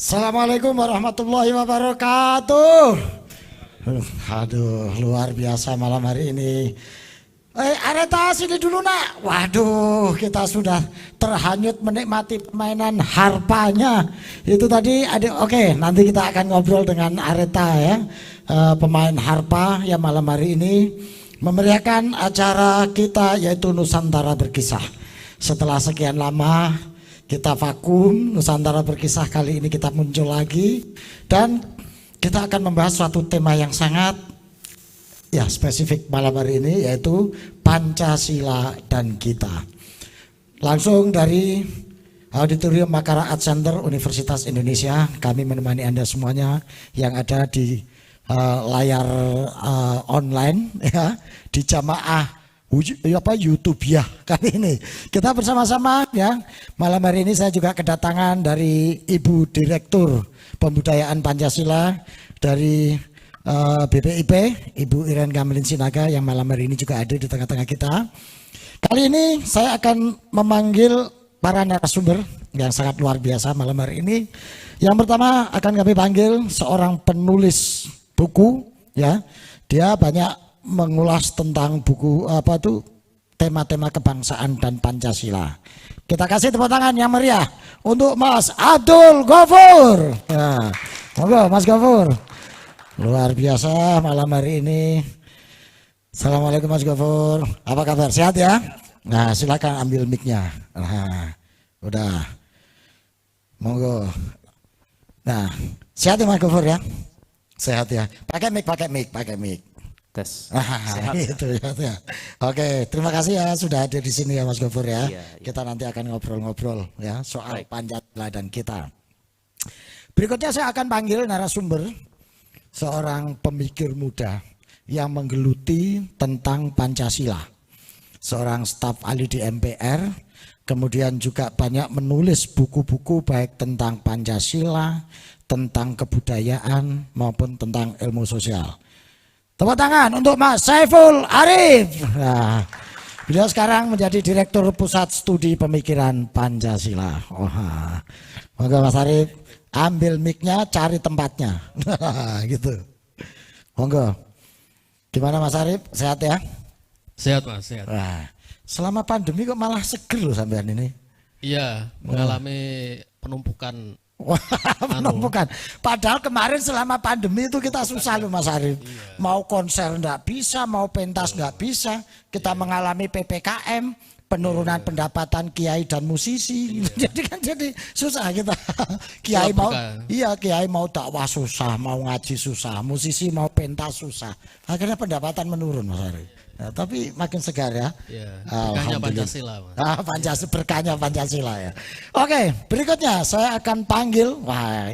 Assalamualaikum warahmatullahi wabarakatuh. Aduh, luar biasa malam hari ini. Areta sini dulu nak. Waduh, kita sudah terhanyut menikmati permainan harpanya. Itu tadi ada. Oke, nanti kita akan ngobrol dengan Areta ya, pemain harpa yang malam hari ini memeriahkan acara kita yaitu Nusantara Berkisah. Setelah sekian lama kita vakum, Nusantara Berkisah kali ini kita muncul lagi dan kita akan membahas suatu tema yang sangat ya spesifik malam hari ini, yaitu Pancasila dan kita. Langsung dari Auditorium Makara Art Center Universitas Indonesia, kami menemani Anda semuanya yang ada di layar online ya, di jamaah YouTube ya. Kali ini kita bersama-sama ya. Malam hari ini saya juga kedatangan dari Ibu Direktur Pembudayaan Pancasila dari BPIP, Ibu Iren Gamelin Sinaga yang malam hari ini juga ada di tengah-tengah kita. Kali ini saya akan memanggil para narasumber yang sangat luar biasa malam hari ini. Yang pertama akan kami panggil seorang penulis buku ya. Dia banyak mengulas tentang buku tema-tema kebangsaan dan Pancasila. Kita kasih tepuk tangan yang meriah untuk Mas Abdul Ghafur. Nah, monggo Mas Ghafur. Luar biasa malam hari ini. Assalamualaikum Mas Ghafur. Apa kabar? Sehat ya? Nah, silakan ambil mic-nya. Nah, udah. Monggo. Nah, sehat ya Mas Ghafur ya? Sehat ya. Pakai mic. Tes. Itu ya. Oke, terima kasih ya sudah ada di sini ya Mas Ghafur ya. Iya. Kita nanti akan ngobrol-ngobrol ya soal Pancasila dan kita. Berikutnya saya akan panggil narasumber seorang pemikir muda yang menggeluti tentang Pancasila. Seorang staf ahli di MPR, kemudian juga banyak menulis buku-buku baik tentang Pancasila, tentang kebudayaan maupun tentang ilmu sosial. Tepuk tangan untuk Mas Saiful Arif. Nah, beliau sekarang menjadi Direktur Pusat Studi Pemikiran Pancasila. Monggo Mas Arif, ambil mic-nya, cari tempatnya. Gitu. Monggo. Gimana Mas Arif? Sehat ya? Sehat Mas, sehat. Nah, selama pandemi kok malah seger loh sampean ini? Iya, mengalami penumpukan. Penumpukan. Padahal kemarin selama pandemi itu kita susah loh Mas Arif. Iya. Mau konser enggak bisa, mau pentas enggak bisa. Kita mengalami PPKM, penurunan pendapatan kiai dan musisi. Jadi susah kita. Kiai mau dakwah susah, mau ngaji susah, musisi mau pentas susah. Akhirnya pendapatan menurun Mas Arif. Nah, tapi makin segar ya. Berkahnya Pancasila. Berkahnya Pancasila ya. Oke, berikutnya saya akan panggil,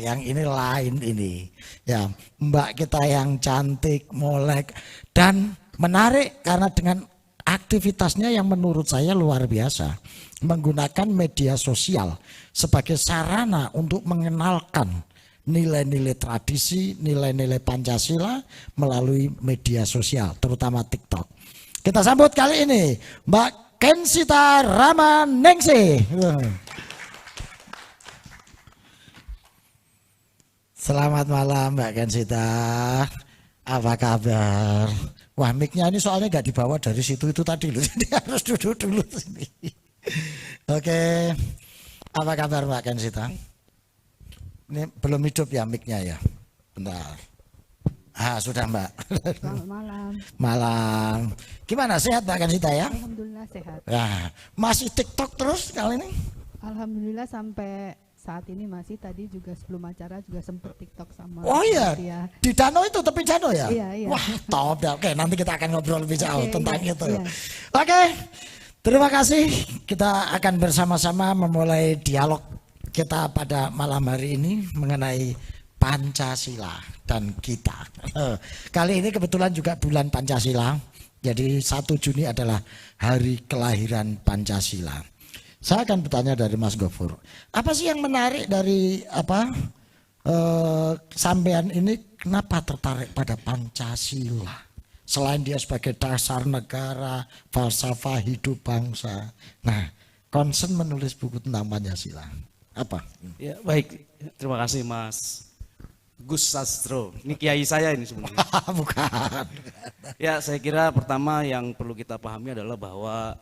yang ini lain ini. Ya, Mbak kita yang cantik, molek dan menarik karena dengan aktivitasnya yang menurut saya luar biasa. Menggunakan media sosial sebagai sarana untuk mengenalkan nilai-nilai tradisi, nilai-nilai Pancasila melalui media sosial, terutama TikTok. Kita sambut kali ini Mbak Kensita Ramaningsih. Selamat malam Mbak Kensita. Apa kabar? Wah, mic-nya ini soalnya nggak dibawa dari situ itu tadi loh. Jadi harus duduk dulu sini. Oke. Apa kabar Mbak Kensita? Ini belum hidup ya mic-nya ya. Bentar. Sudah Mbak. Selamat malam. Malam. Gimana, sehat Mbak Kensita ya? Alhamdulillah sehat. Nah, masih TikTok terus kali ini? Alhamdulillah sampai saat ini masih, tadi juga sebelum acara juga sempet TikTok sama. Oh iya, dia. di danau itu, tepi danau ya? Iya, iya. Wah, top dah. Oke, nanti kita akan ngobrol lebih jauh tentang iya, itu. iya. Oke, terima kasih. Kita akan bersama-sama memulai dialog kita pada malam hari ini mengenai Pancasila dan kita. Kali ini kebetulan juga bulan Pancasila. Jadi 1 Juni adalah hari kelahiran Pancasila. Saya akan bertanya dari Mas Gofur, apa sih yang menarik dari sampean ini, kenapa tertarik pada Pancasila? Selain dia sebagai dasar negara, falsafah hidup bangsa. Nah, concern menulis buku tentang Pancasila. Apa? Ya, baik, terima kasih Mas Gus Sastro. Ini kiai saya ini sebenarnya. Bukan. Ya, saya kira pertama yang perlu kita pahami adalah bahwa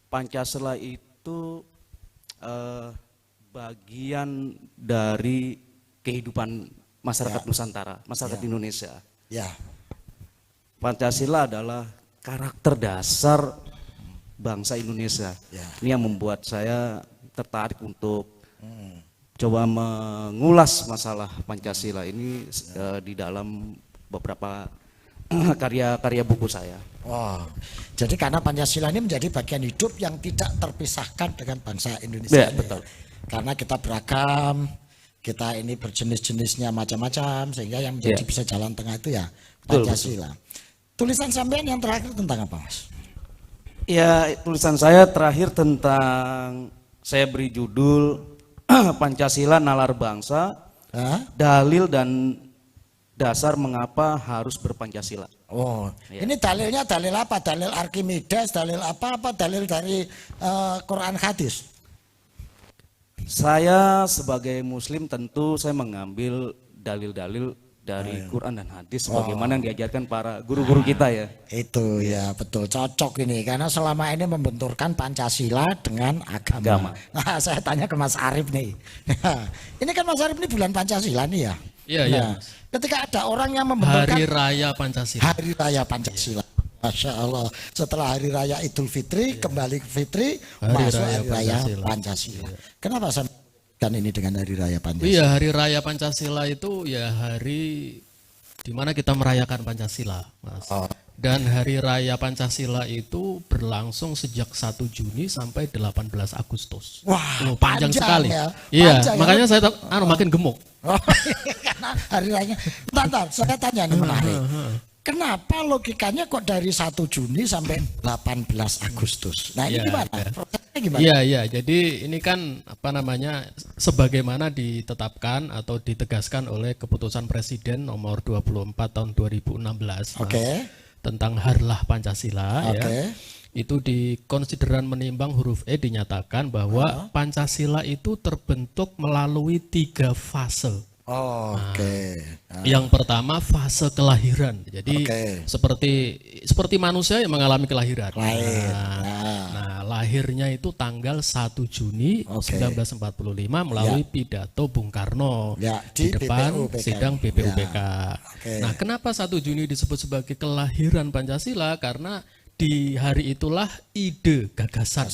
Pancasila itu bagian dari kehidupan masyarakat Nusantara, masyarakat Indonesia. Ya. Pancasila adalah karakter dasar bangsa Indonesia. Ya. Ini yang membuat saya tertarik untuk coba mengulas masalah Pancasila ini di dalam beberapa karya-karya buku saya. Oh, jadi karena Pancasila ini menjadi bagian hidup yang tidak terpisahkan dengan bangsa Indonesia. Ya, betul. Karena kita beragam, kita ini berjenis-jenisnya macam-macam, sehingga yang menjadi bisa jalan tengah itu ya Pancasila. Betul. Tulisan sampean yang terakhir tentang apa, Mas? Ya, tulisan saya terakhir tentang, saya beri judul Pancasila Nalar Bangsa, Dalil dan Dasar Mengapa Harus Berpancasila. Oh, Ya. ini dalilnya dalil apa? Dalil Arkimedes, dalil apa dalil dari Quran hadis? Saya sebagai muslim tentu saya mengambil dalil-dalil dari Quran dan hadis sebagaimana yang diajarkan para guru-guru kita ya. Itu ya betul, cocok ini karena selama ini membenturkan Pancasila dengan agama. Nah, saya tanya ke Mas Arif nih. Ini kan Mas Arif ini bulan Pancasila nih ya. Iya, iya. Ketika ada orang yang membenturkan Hari Raya Pancasila. Hari Raya Pancasila. Masya Allah, setelah Hari Raya Idul Fitri kembali ke Fitri, masuk Hari Raya Pancasila. Kenapa saya kan ini dengan Hari Raya Pancasila? Iya, Hari Raya Pancasila itu ya hari di mana kita merayakan Pancasila, Mas. Dan Hari Raya Pancasila itu berlangsung sejak 1 Juni sampai 18 Agustus. Wah, panjang sekali. Ya. Iya, Panjang makanya ya. saya makin gemuk. Karena hari raya. Bentar, saya tanya nih menarik. Kenapa logikanya kok dari 1 Juni sampai 18 Agustus? Nah, ini Iya, gimana? iya. Prosesnya gimana? Iya, iya. Jadi ini kan apa namanya sebagaimana ditetapkan atau ditegaskan oleh keputusan Presiden nomor 24 tahun 2016. Oke. Tentang Harlah Pancasila ya. Itu di konsideran menimbang huruf E dinyatakan bahwa Pancasila itu terbentuk melalui 3 fase. Oke. Yang pertama fase kelahiran. Jadi seperti manusia yang mengalami kelahiran. Nah, lahirnya itu tanggal 1 Juni 1945 melalui pidato Bung Karno di depan sidang BPUPK. Nah, kenapa 1 Juni disebut sebagai kelahiran Pancasila? Karena di hari itulah ide, gagasan,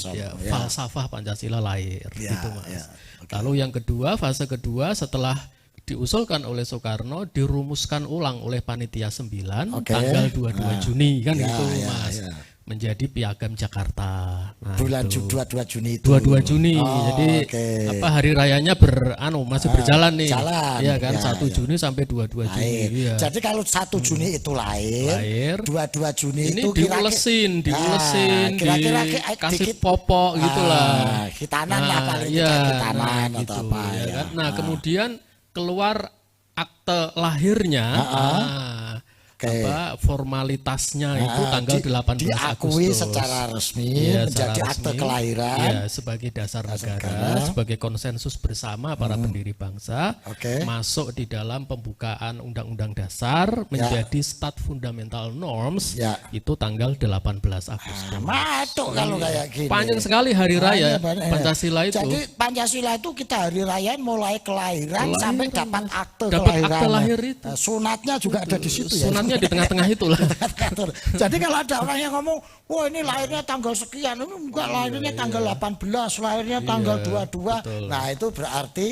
falsafah Pancasila lahir. Gitu, Mas. Lalu yang kedua, fase kedua setelah diusulkan oleh Soekarno, dirumuskan ulang oleh Panitia 9 tanggal 22 Juni kan gitu, Mas. Menjadi Piagam Jakarta. Nah, bulan itu. 22 Juni itu. 22 Juni. Jadi apa hari rayanya masih berjalan nih. Jalan. Iya kan, 1 Juni sampai 22 Juni. Iya. Jadi kalau 1 Juni itu lahir, 22 Juni ini itu diulesin, kira-kira dikasih popok gitulah. Hitanan lah paling iya, hitanan gitu, atau apa ya ya. kan? Nah, kemudian keluar akte lahirnya, Oke. formalitasnya itu tanggal 18 diakui Agustus. secara resmi Iya, menjadi secara akte resmi. kelahiran. Iya, sebagai dasar negara, sebagai konsensus bersama para pendiri bangsa, Oke. masuk di dalam pembukaan Undang-Undang Dasar menjadi Stat Fundamental Norms, Ya. itu tanggal 18 Agustus. Matuk kalau kayak gini. Panjang sekali hari raya Banyak. Pancasila itu. Jadi Pancasila itu kita hari rayain mulai kelahiran sampai dapat akte Dapat kelahiran. akte lahir itu. Nah, sunatnya juga ada di situ ya. Sunatnya di tengah-tengah itulah. Jadi kalau ada orang yang ngomong, wah ini lahirnya tanggal sekian, ini enggak lahirnya tanggal 18, lahirnya tanggal 22. betul. Nah itu berarti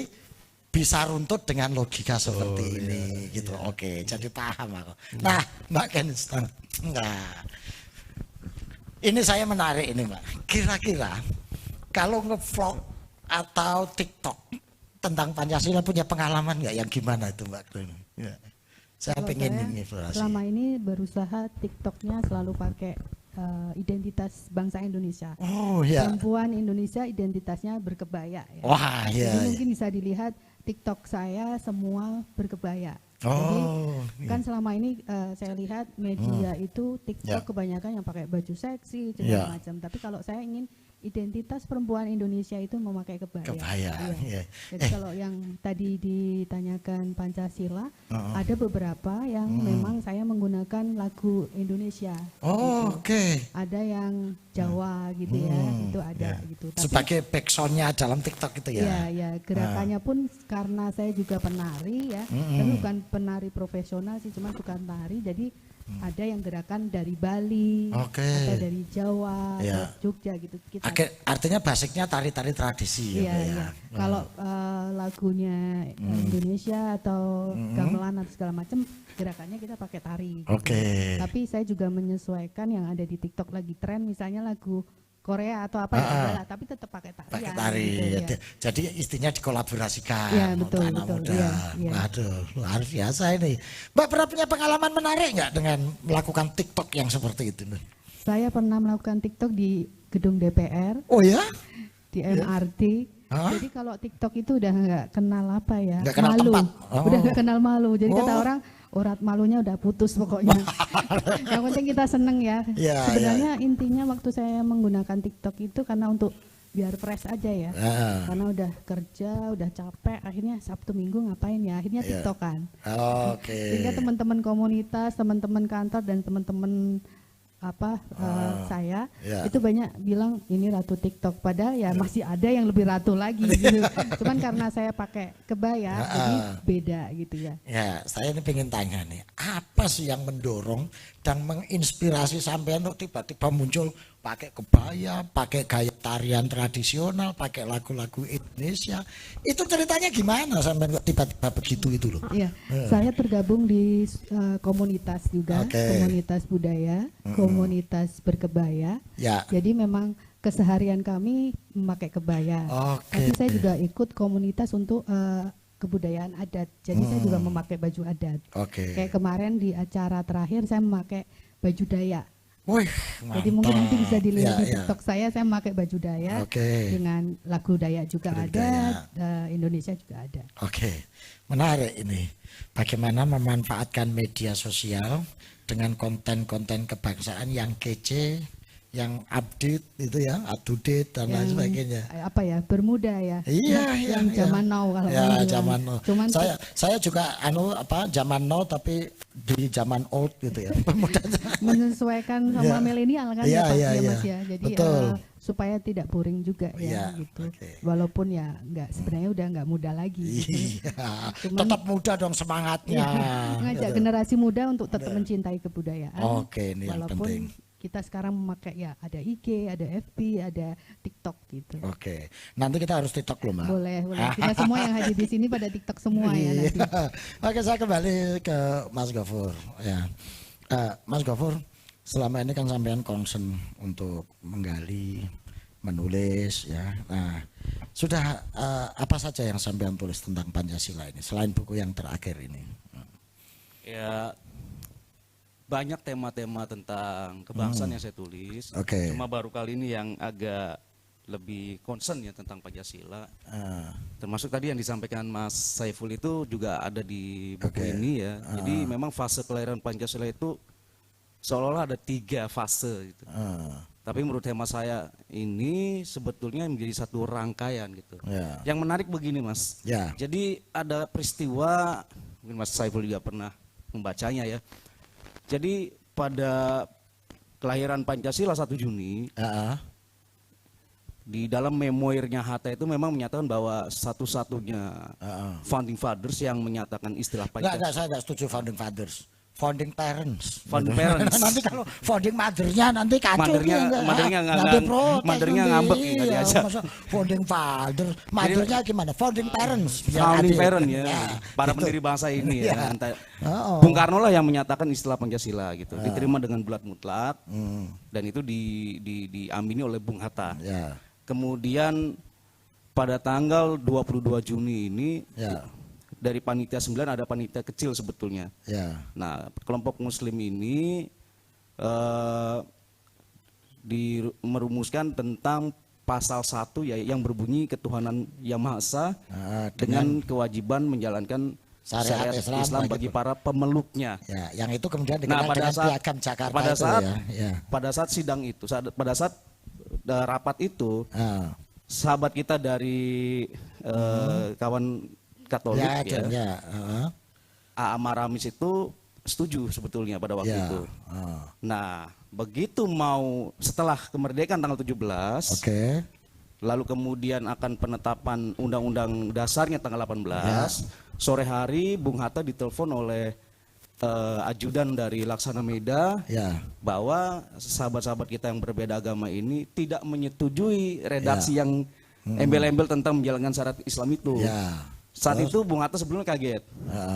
bisa runtut dengan logika seperti ini gitu. Oke, jadi paham aku. Nah, Mbak Kenstan. Nah. Ini saya menarik ini, Mbak. Kira-kira kalau nge-vlog atau TikTok tentang Pancasila punya pengalaman nggak yang gimana itu, Mbak? Ya. Saya Kalau pengen saya ini eksplorasi. selama ini berusaha TikToknya selalu pakai identitas bangsa Indonesia. Oh ya. Perempuan Indonesia identitasnya berkebaya ya. Wah Jadi ya. mungkin bisa dilihat TikTok saya semua berkebaya. Oh. Jadi kan selama ini saya lihat media itu TikTok Ya. kebanyakan yang pakai baju seksi Ya. segala macam. Tapi kalau saya ingin identitas perempuan Indonesia itu memakai kebaya. Kebaya, Iya. iya. Jadi kalau yang tadi ditanyakan Pancasila, ada beberapa yang memang saya menggunakan lagu Indonesia. Oh, oke. Ada yang Jawa gitu ya, itu ada gitu. Tapi Sebagai backsoundnya dalam TikTok itu ya. ya, ya gerakannya pun karena saya juga penari ya, tapi bukan penari profesional sih, cuma suka tari. Jadi ada yang gerakan dari Bali, Oke. atau dari Jawa, Ya. atau Jogja gitu. Kita Artinya basicnya tari-tari tradisi iya, ya, Mbak, iya. ya. Kalau lagunya Indonesia atau gamelan atau segala macam, gerakannya kita pakai tari. gitu. Oke. Tapi saya juga menyesuaikan yang ada di TikTok lagi tren, misalnya lagu Korea atau apa ya adalah, tapi tetap pakai tarian. Pakai tari. gitu, ya. Jadi istinya dikolaborasikan Iya, untuk betul, anak betul. muda. Iya, iya. Waduh, luar biasa ini. Mbak pernah punya pengalaman menarik nggak dengan melakukan TikTok yang seperti itu? Saya pernah melakukan TikTok di gedung DPR, Oh ya? di MRT. Hah? Jadi kalau TikTok itu udah nggak kenal apa ya, Nggak kenal malu, tempat. Oh. udah nggak kenal malu. Jadi kata Oh. orang, urat malunya udah putus pokoknya. Yang penting kita seneng ya. Iya, Sebenarnya intinya waktu saya menggunakan TikTok itu karena untuk biar fresh aja ya. Ah. Karena udah kerja, udah capek, akhirnya Sabtu Minggu ngapain ya? Akhirnya Iya. TikTokan. Oke. Sehingga teman-teman komunitas, teman-teman kantor dan teman-teman saya ya. itu banyak bilang ini ratu TikTok, padahal ya masih ada yang lebih ratu lagi gitu. Cuman karena saya pakai kebaya jadi beda gitu ya. Ya, saya ini pengen tanya nih, apa sih yang mendorong dan menginspirasi sampean untuk tiba-tiba muncul pakai kebaya, pakai gaya tarian tradisional, pakai lagu-lagu Indonesia. Itu ceritanya gimana sampean kok tiba-tiba begitu itu loh? Iya, saya tergabung di komunitas juga, Oke. komunitas budaya, komunitas berkebaya. Ya. Jadi memang keseharian kami memakai kebaya. Oke. Tapi saya juga ikut komunitas untuk kebudayaan adat. Jadi saya juga memakai baju adat. Oke. Kayak kemarin di acara terakhir saya memakai baju Dayak. Wih, Jadi mungkin nanti bisa dilihat Ya, di ya. TikTok saya memakai baju Dayak Oke. dengan lagu Dayak juga Lagu ada, Dayak. Indonesia juga ada. Oke, menarik ini. Bagaimana memanfaatkan media sosial dengan konten-konten kebangsaan yang kece, yang update itu ya, up to date dan lain sebagainya. Apa ya, bermuda ya. Iya, yang zaman now kalau ya, orang bilang. zaman now. Cuman Saya juga zaman now tapi di zaman old gitu ya. Pemuda. menyesuaikan sama Iya. milenial kan Iya, ya Pak, iya, ya iya. Mas ya. Jadi Betul. supaya tidak boring juga ya Iya, gitu. oke. Walaupun ya sebenarnya udah nggak muda lagi. gitu. Iya, Cuman- tetap muda dong semangatnya. Mengajak Gitu. generasi muda untuk tetap mencintai kebudayaan. Oke, ini yang walaupun penting. kita sekarang memakai ya ada IG, ada FB, ada TikTok gitu. Oke, nanti kita harus TikTok loh, Mbak. Boleh. Kita semua yang hadir di sini pada TikTok semua ya nanti. Iya. Oke, saya kembali ke Mas Gofur. Ya, Mas Gofur, selama ini kan sampean concern untuk menggali, menulis, ya. Nah, sudah apa saja yang sampean tulis tentang Pancasila ini selain buku yang terakhir ini? Ya banyak tema-tema tentang kebangsaan yang saya tulis. Oke. Cuma baru kali ini yang agak lebih concern ya tentang Pancasila. Termasuk tadi yang disampaikan Mas Saiful itu juga ada di buku ini ya. Jadi memang fase kelahiran Pancasila itu seolah-olah ada 3 fase gitu. Tapi menurut hemat saya ini sebetulnya menjadi satu rangkaian gitu. Yang menarik begini Mas. Jadi ada peristiwa, mungkin Mas Saiful juga pernah membacanya ya. Jadi pada kelahiran Pancasila 1 Juni, di dalam memoirnya Hatta itu memang menyatakan bahwa satu-satunya founding fathers yang menyatakan istilah Pancasila. Enggak, saya enggak setuju founding fathers. Founding parents. Founding parents. Nanti kalau founding mothernya nanti kacau. Mothernya ngambek ya diajak. Founding father, mothernya gimana? Founding parents. Founding parent ya, para pendiri bangsa ini ya. Bung Karno lah yang menyatakan istilah Pancasila gitu. Diterima dengan bulat mutlak dan itu diamini oleh Bung Hatta. Kemudian pada tanggal 22 Juni ini dari panitia 9 ada panitia kecil sebetulnya. Nah, kelompok muslim ini merumuskan tentang pasal 1 ya, yang berbunyi ketuhanan yang Maha Esa dengan kewajiban menjalankan syariat Islam bagi para pemeluknya. Yang itu kemudian dikenal dengan Piagam Jakarta pada saat sidang itu, pada saat rapat itu, sahabat kita dari kawan Katolik A.A. Maramis itu setuju sebetulnya pada waktu itu. Nah, begitu mau setelah kemerdekaan tanggal 17, lalu kemudian akan penetapan undang-undang dasarnya tanggal 18, sore hari Bung Hatta ditelepon oleh ajudan dari Laksana Meda bahwa sahabat-sahabat kita yang berbeda agama ini tidak menyetujui redaksi yang embel-embel tentang menjalankan syariat Islam itu. Saat itu Bung Hatta sebelumnya kaget,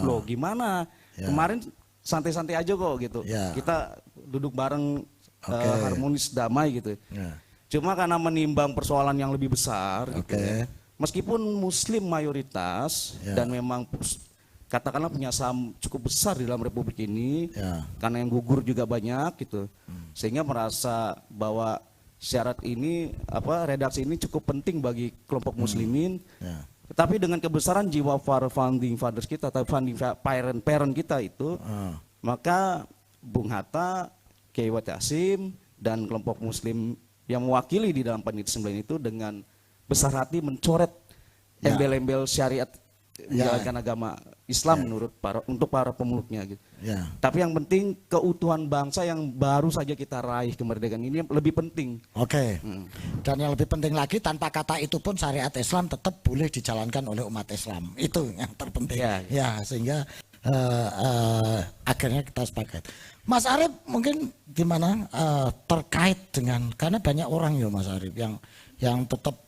loh gimana, kemarin santai-santai aja kok gitu, kita duduk bareng harmonis damai gitu. Cuma karena menimbang persoalan yang lebih besar, gitu ya, meskipun Muslim mayoritas dan memang katakanlah punya saham cukup besar di dalam Republik ini, karena yang gugur juga banyak gitu, sehingga merasa bahwa syarat ini redaksi ini cukup penting bagi kelompok muslimin. Tapi dengan kebesaran jiwa para founding fathers kita atau founding parent kita itu, maka Bung Hatta, Kiai Wati Hasim dan kelompok muslim yang mewakili di dalam panitia 9 itu dengan besar hati mencoret embel-embel syariat menjalankan agama Islam untuk para pemeluknya gitu. Tapi yang penting keutuhan bangsa yang baru saja kita raih kemerdekaan ini lebih penting. Dan yang lebih penting lagi, tanpa kata itu pun syariat Islam tetap boleh dijalankan oleh umat Islam. Itu yang terpenting. Sehingga akhirnya kita sepakat. Mas Arief mungkin gimana terkait dengan, karena banyak orang ya Mas Arief yang tetap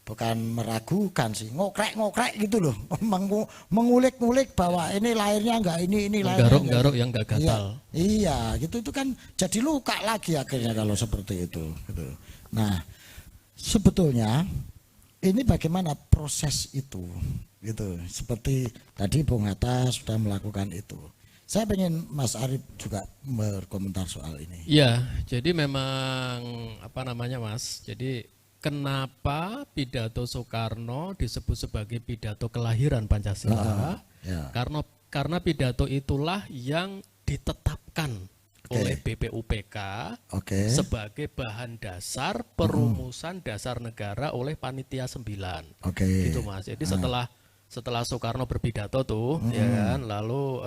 bukan meragukan sih, ngokrek gitu loh, mengulik-ngulik bahwa ini lahirnya enggak, ini lahirnya garuk yang enggak gatal. Iya, gitu, itu kan jadi luka lagi akhirnya kalau seperti itu gitu. Nah, sebetulnya ini bagaimana proses itu gitu. Seperti tadi Bung Hatta sudah melakukan itu. Saya pengen Mas Arief juga berkomentar soal ini. Iya, jadi memang Mas, jadi kenapa pidato Soekarno disebut sebagai pidato kelahiran Pancasila? Karena pidato itulah yang ditetapkan oleh BPUPK sebagai bahan dasar perumusan dasar negara oleh Panitia 9. Gitu Mas. Jadi setelah Soekarno berpidato tuh, ya kan, lalu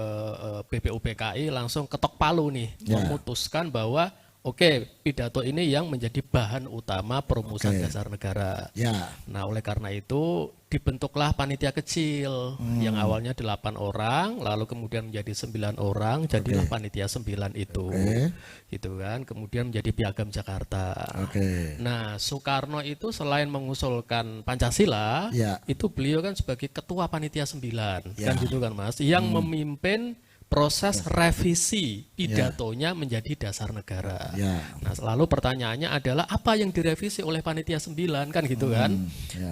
BPUPKI langsung ketok palu nih, memutuskan bahwa pidato ini yang menjadi bahan utama perumusan dasar negara. Nah, oleh karena itu dibentuklah panitia kecil yang awalnya 8 orang, lalu kemudian menjadi 9 orang, jadilah panitia 9 itu. Gitu kan, kemudian menjadi Piagam Jakarta. Nah, Soekarno itu selain mengusulkan Pancasila, itu beliau kan sebagai ketua panitia 9, kan gitu kan Mas, yang memimpin proses revisi pidatonya menjadi dasar negara. Nah, lalu pertanyaannya adalah apa yang direvisi oleh panitia 9 kan gitu kan?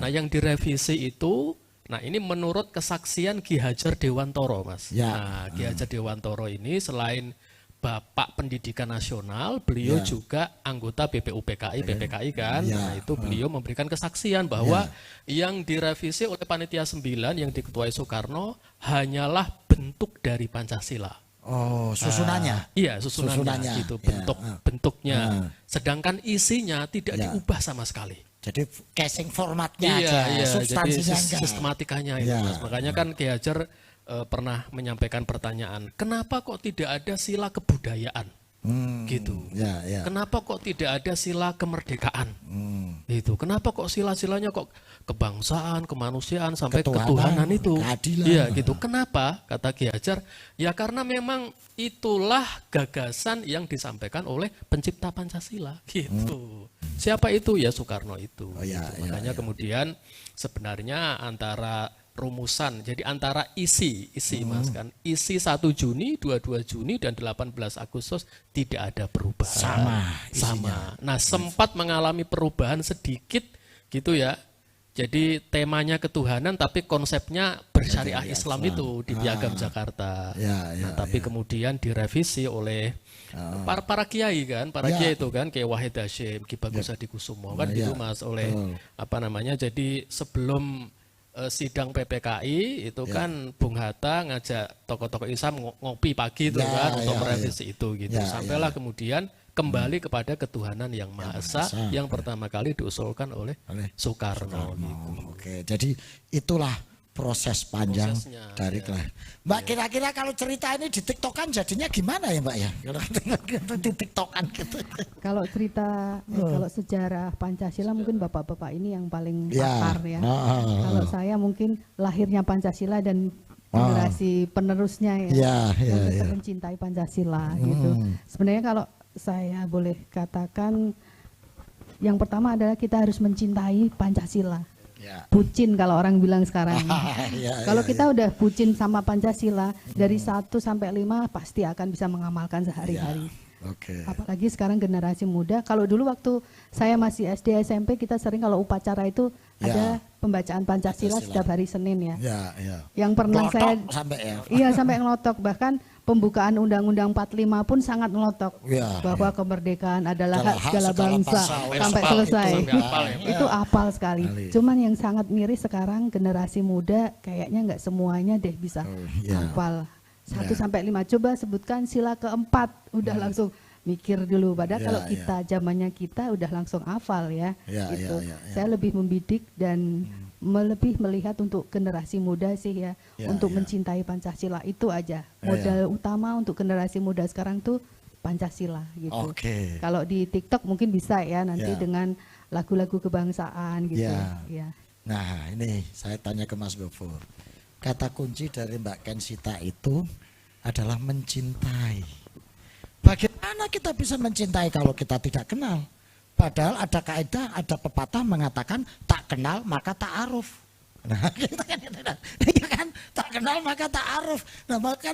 Nah, yang direvisi itu, nah ini menurut kesaksian Ki Hajar Dewantoro Mas. Nah, Ki Hajar Dewantoro ini selain Bapak Pendidikan Nasional, beliau juga anggota BPUPKI kan. Nah, itu beliau memberikan kesaksian bahwa yang direvisi oleh Panitia 9 yang diketuai Soekarno hanyalah bentuk dari Pancasila. Oh, susunannya. Iya, susunannya gitu, bentuknya. Sedangkan isinya tidak diubah sama sekali. Jadi casing formatnya aja, substansinya jadi sistematikanya itu, Mas. Makanya kan Ki Hajar pernah menyampaikan pertanyaan, kenapa kok tidak ada sila kebudayaan? Gitu. Kenapa kok tidak ada sila kemerdekaan? Gitu. Kenapa kok sila-silanya kok kebangsaan, kemanusiaan sampai ketuhanan itu? Iya, gitu. Kenapa? Kata Ki Hajar, ya karena memang itulah gagasan yang disampaikan oleh pencipta Pancasila. Gitu. Siapa itu? Ya Soekarno itu. Makanya kemudian sebenarnya antara rumusan, jadi antara isi Mas kan, isi 1 Juni, 22 Juni dan 18 Agustus tidak ada perubahan. Sama. Nah, sempat mengalami perubahan sedikit gitu ya. Jadi temanya ketuhanan tapi konsepnya bersyariah Islam itu di Piagam Jakarta. Tapi kemudian direvisi oleh para kiai kan, kiai itu kan, kayak Wahid Hasyim, Ki Bagus Hadikusumo kan gitu Mas, oleh jadi sebelum sidang PPKI itu kan Bung Hatta ngajak tokoh-tokoh Islam ngopi pagi itu kan untuk merevisi itu gitu. Sampailah kemudian kembali kepada ketuhanan yang Maha Esa yang pertama kali diusulkan oleh Soekarno. Gitu. Oke, jadi itulah proses panjang dari Mbak, kira-kira kalau cerita ini di TikTokan jadinya gimana ya Mbak ya? Di TikTokan gitu. Kalau cerita, kalau sejarah Pancasila mungkin bapak-bapak ini yang paling pakar ya. Kalau saya mungkin lahirnya Pancasila dan generasi penerusnya ya, yang tetap mencintai Pancasila gitu. Sebenarnya kalau saya boleh katakan, yang pertama adalah kita harus mencintai Pancasila. Bucin kalau orang bilang sekarang. Kalau kita udah bucin sama Pancasila, dari 1 sampai 5 pasti akan bisa mengamalkan sehari-hari. Apalagi sekarang generasi muda. Kalau dulu waktu saya masih SD SMP, kita sering kalau upacara itu ada pembacaan Pancasila setiap hari Senin ya. Yang pernah saya sampai ngelotok, bahkan pembukaan Undang-Undang 45 pun sangat melotok bahwa kemerdekaan adalah hak segala bangsa sampai selesai. Itu hafal sekali. Cuman yang sangat miris sekarang generasi muda kayaknya nggak semuanya deh bisa hafal 1 sampai 5. Coba sebutkan sila keempat, udah langsung mikir dulu. Padahal kalau kita zamannya kita udah langsung hafal ya. Gitu. Saya lebih membidik dan lebih melihat untuk generasi muda sih ya, untuk mencintai Pancasila itu aja. Modal utama untuk generasi muda sekarang tuh Pancasila gitu. Kalau di TikTok mungkin bisa ya nanti dengan lagu-lagu kebangsaan gitu. Nah ini saya tanya ke Mas Gofur. Kata kunci dari Mbak Kensita itu adalah mencintai. Bagaimana kita bisa mencintai kalau kita tidak kenal? Padahal ada kaidah, ada pepatah mengatakan tak kenal maka ta'aruf. Nah, kan tak kenal maka ta'aruf. Nah, bahkan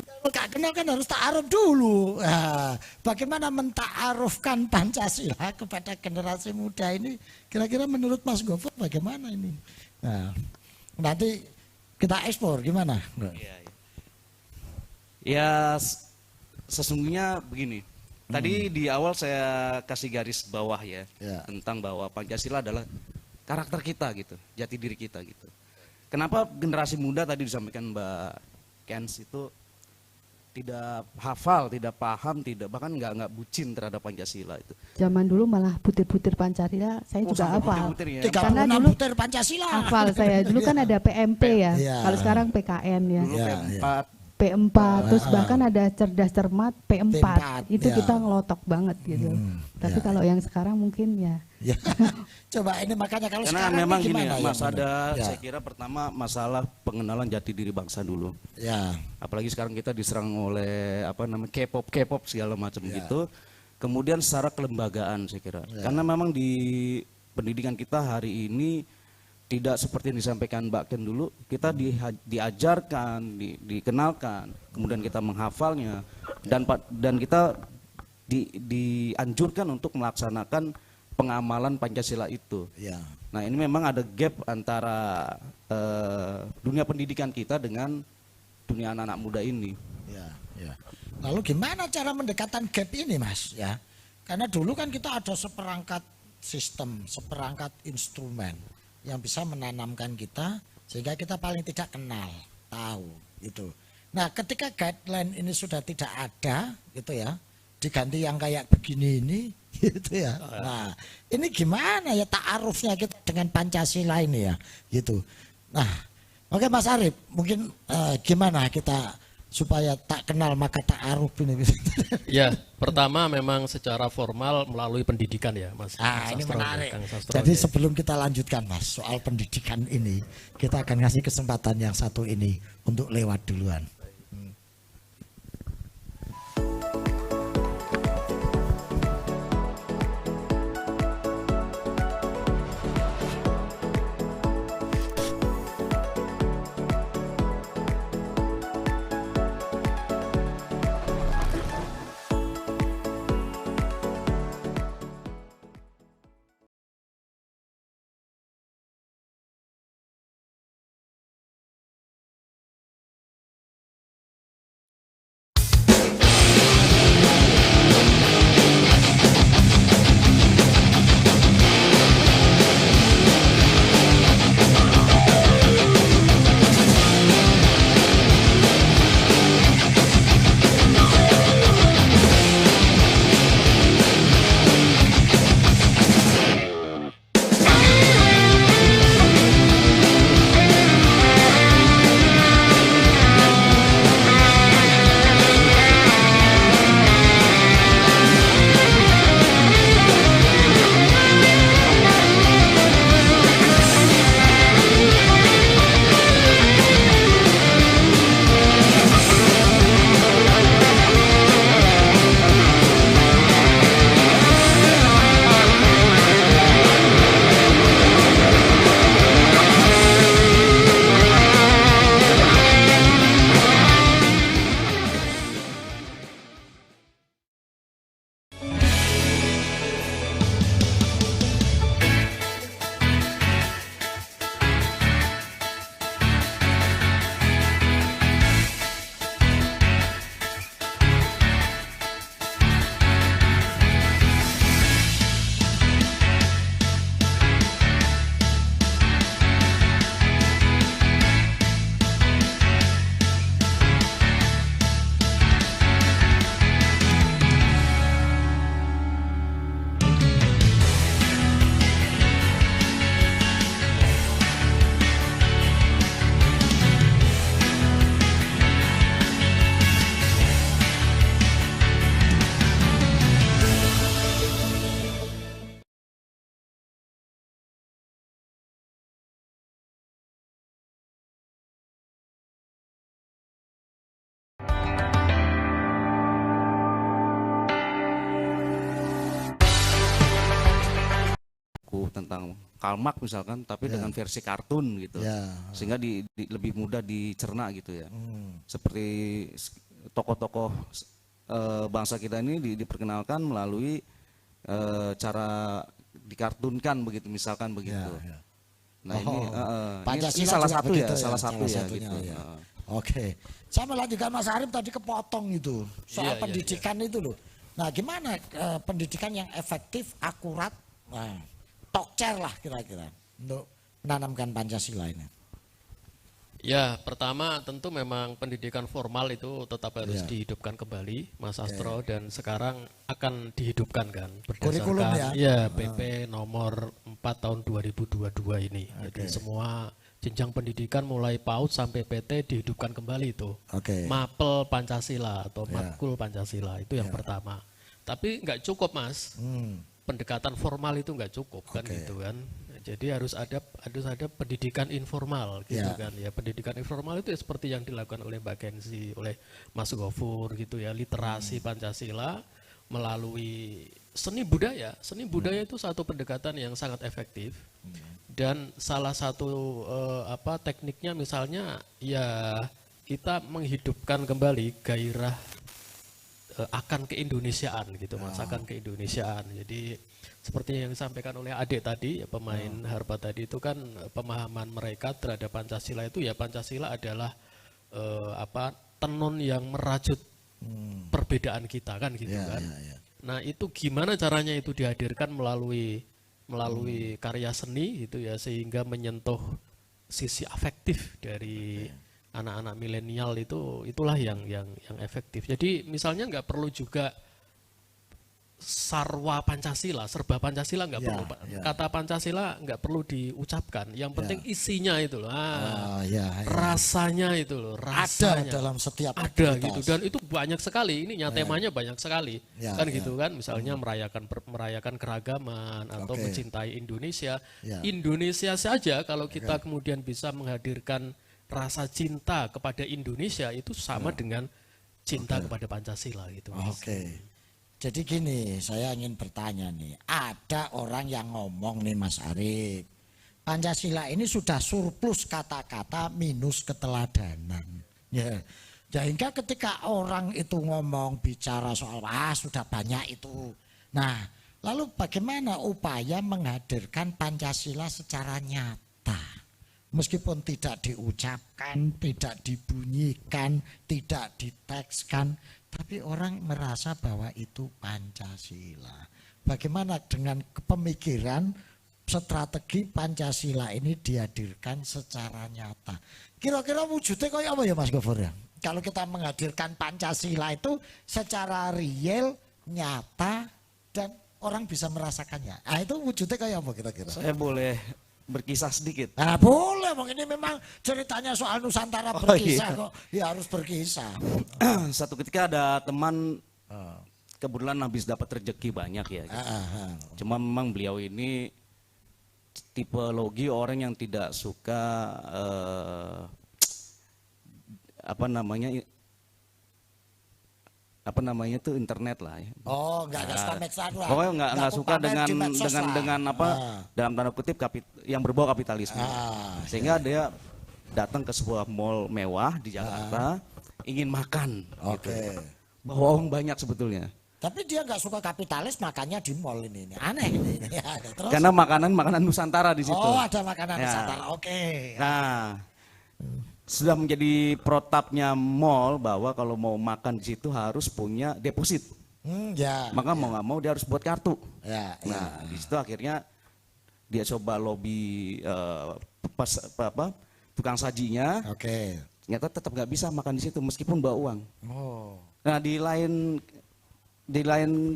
kalau gak kenal kan harus ta'aruf dulu. Nah, bagaimana menta'arufkan Pancasila kepada generasi muda ini? Kira-kira menurut Mas Gofur bagaimana ini? Nah, nanti kita ekspor gimana? Ya, sesungguhnya begini. Tadi di awal saya kasih garis bawah ya, tentang bahwa Pancasila adalah karakter kita gitu, jati diri kita gitu. Kenapa generasi muda tadi disampaikan Mbak Kens itu tidak hafal, tidak paham, tidak bahkan nggak bucin terhadap Pancasila itu. Zaman dulu malah butir-butir Pancasila saya juga hafal. Ya. Karena dulu butir Pancasila. Hafal saya. Dulu kan ada PMP ya. Kalau sekarang PKN ya. Dulu P4, terus bahkan ada cerdas cermat P4, itu kita ngelotok banget gitu. Tapi kalau yang sekarang mungkin ya. Coba ini makanya kalau karena sekarang memang gini ya, Mas ada saya kira pertama masalah pengenalan jati diri bangsa dulu. Apalagi sekarang kita diserang oleh K-pop segala macam gitu. Kemudian secara kelembagaan saya kira. Karena memang di pendidikan kita hari ini tidak seperti yang disampaikan Mbak Ken dulu, kita diajarkan, dikenalkan, kemudian kita menghafalnya, dan kita dianjurkan untuk melaksanakan pengamalan Pancasila itu. Nah ini memang ada gap antara dunia pendidikan kita dengan dunia anak-anak muda ini. Ya, ya. Lalu gimana cara mendekatan gap ini, Mas? Ya, karena dulu kan kita ada seperangkat sistem, seperangkat instrumen yang bisa menanamkan kita sehingga kita paling tidak kenal, tahu itu. Nah, ketika guideline ini sudah tidak ada, gitu ya, diganti yang kayak begini ini, gitu ya. Nah, ini gimana ya ta'arufnya kita dengan Pancasila ini ya, gitu. Nah, oke Mas Arif, mungkin gimana kita supaya tak kenal maka ta'aruf ini? Ya, pertama memang secara formal melalui pendidikan ya, Mas. Ini menarik. Jadi sebelum kita lanjutkan, Mas, soal pendidikan ini, kita akan ngasih kesempatan yang satu ini untuk lewat duluan. Tentang Karl Marx misalkan, tapi dengan versi kartun gitu, sehingga lebih mudah dicerna gitu ya. Seperti tokoh-tokoh bangsa kita ini diperkenalkan melalui cara dikartunkan begitu, misalkan begitu. Nah ini salah satu ya, salah satu ya gitu. Oke, saya melanjutkan Mas Arif tadi kepotong itu soal pendidikan itu loh. Nah, gimana pendidikan yang efektif, akurat, tokcer lah kira-kira untuk menanamkan Pancasila ini? Ya, pertama tentu memang pendidikan formal itu tetap harus dihidupkan kembali, Mas Astro, dan sekarang akan dihidupkan kan berdasarkan PP nomor 4 tahun 2022 ini. Jadi semua jenjang pendidikan mulai PAUD sampai PT dihidupkan kembali itu. Mapel Pancasila atau matkul Pancasila itu yang pertama. Tapi nggak cukup, Mas. Pendekatan formal itu nggak cukup kan gitu kan. Jadi harus ada pendidikan informal gitu kan ya. Pendidikan informal itu ya seperti yang dilakukan oleh Mbak Kenzi, oleh Mas Gofur gitu ya, literasi Pancasila melalui seni budaya. Seni budaya itu satu pendekatan yang sangat efektif. Dan salah satu tekniknya misalnya ya kita menghidupkan kembali gairah akan keindonesiaan gitu, Mas, akan keindonesiaan. Jadi seperti yang disampaikan oleh adik tadi, pemain harpa tadi itu kan pemahaman mereka terhadap Pancasila itu ya Pancasila adalah tenun yang merajut perbedaan kita kan gitu kan. Nah itu gimana caranya itu dihadirkan melalui karya seni gitu ya, sehingga menyentuh sisi afektif dari anak-anak milenial, itulah yang efektif. Jadi misalnya nggak perlu juga sarwa Pancasila, serba Pancasila nggak perlu. Kata Pancasila nggak perlu diucapkan. Yang penting isinya itu loh. Rasanya itu loh. Rasanya. Ada dalam setiap ada gitu, dan itu banyak sekali. Ini temanya banyak sekali. Kan gitu kan. Misalnya merayakan keragaman atau mencintai Indonesia. Indonesia saja kalau kita kemudian bisa menghadirkan rasa cinta kepada Indonesia, itu sama dengan cinta kepada Pancasila gitu. Jadi gini, saya ingin bertanya nih, ada orang yang ngomong nih Mas Arif, Pancasila ini sudah surplus kata-kata minus keteladanan. Ya, sehingga ketika orang itu ngomong bicara soal sudah banyak itu. Nah, lalu bagaimana upaya menghadirkan Pancasila secara nyata? Meskipun tidak diucapkan, tidak dibunyikan, tidak ditekskan, tapi orang merasa bahwa itu Pancasila. Bagaimana dengan pemikiran strategi Pancasila ini dihadirkan secara nyata? Kira-kira wujudnya kayak apa ya Mas Gofur ya? Kalau kita menghadirkan Pancasila itu secara real, nyata, dan orang bisa merasakannya. Nah itu wujudnya kayak apa kira-kira? Saya boleh berkisah sedikit? Nah boleh, ini memang ceritanya soal Nusantara berkisah kok. Ya harus berkisah. Satu ketika ada teman, kebetulan habis dapat rezeki banyak ya. Gitu. Cuma memang beliau ini tipologi orang yang tidak suka itu internet lah ya. Oh, enggak suka medsos lah. Pokoknya enggak suka dengan dalam tanda kutip yang berbau kapitalisme. Sehingga dia datang ke sebuah mall mewah di Jakarta, ingin makan. Gitu. Bawa uang banyak sebetulnya. Tapi dia enggak suka kapitalis, makannya di mall ini. Aneh ini. Terus? Karena makanan Nusantara di situ. Oh, ada makanan Nusantara. Nah, sudah menjadi protapnya mall bahwa kalau mau makan di situ harus punya deposit. Maka mau nggak mau dia harus buat kartu. Di situ akhirnya dia coba lobby tukang sajinya. Ternyata tetap nggak bisa makan di situ meskipun bawa uang. Nah di lain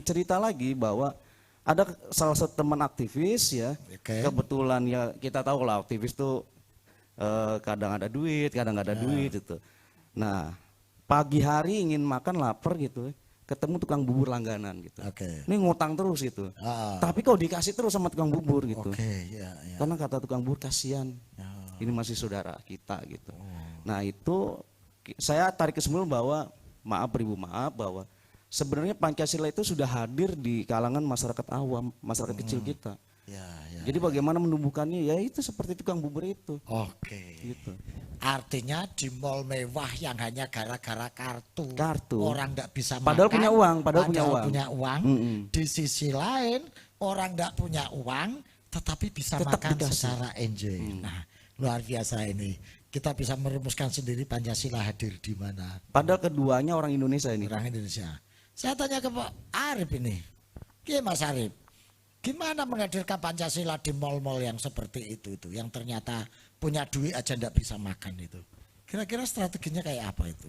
cerita lagi bahwa ada salah satu teman aktivis ya, kebetulan ya kita tahu lah aktivis tuh kadang ada duit, kadang nggak ada duit itu. Nah, pagi hari ingin makan lapar gitu, ketemu tukang bubur langganan gitu. Ini ngutang terus gitu. Tapi kok dikasih terus sama tukang bubur gitu. Karena kata tukang bubur kasihan, ini masih saudara kita gitu. Nah itu saya tarik kesimpulan bahwa maaf bahwa sebenarnya Pancasila itu sudah hadir di kalangan masyarakat awam, masyarakat kecil kita. Jadi bagaimana menumbuhkannya ya itu seperti tukang bubur itu. Gitu. Artinya di mall mewah yang hanya gara-gara kartu. Orang enggak bisa padahal makan. Padahal punya uang. Di sisi lain orang enggak punya uang tetapi bisa tetap makan dikasih secara enjoy. Nah, luar biasa ini. Kita bisa merumuskan sendiri Pancasila hadir di mana. Padahal keduanya orang Indonesia ini. Orang Indonesia. Saya tanya ke Pak Arif ini. Gimana Mas Arif? Gimana menghadirkan Pancasila di mal-mal yang seperti itu yang ternyata punya duit aja enggak bisa makan itu. Kira-kira strateginya kayak apa itu?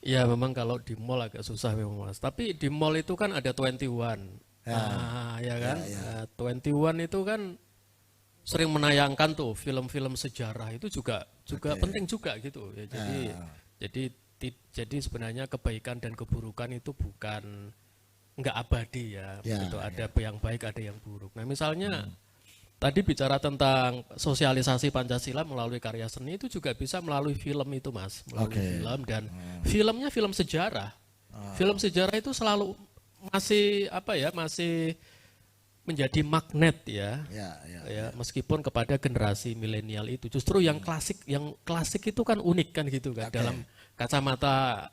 Ya memang kalau di mall agak susah memang Mas. Tapi di mall itu kan ada 21. Ya kan? 21 itu kan sering menayangkan tuh film-film sejarah, itu juga penting juga gitu ya. Jadi sebenarnya kebaikan dan keburukan itu bukan enggak abadi ya, gitu. Ada yang baik, ada yang buruk. Nah misalnya tadi bicara tentang sosialisasi Pancasila melalui karya seni, itu juga bisa melalui film itu Mas, melalui film, dan filmnya film sejarah. Film sejarah itu selalu masih menjadi magnet ya, meskipun kepada generasi milenial itu. Justru yang klasik itu kan unik kan gitu kan, dalam kacamata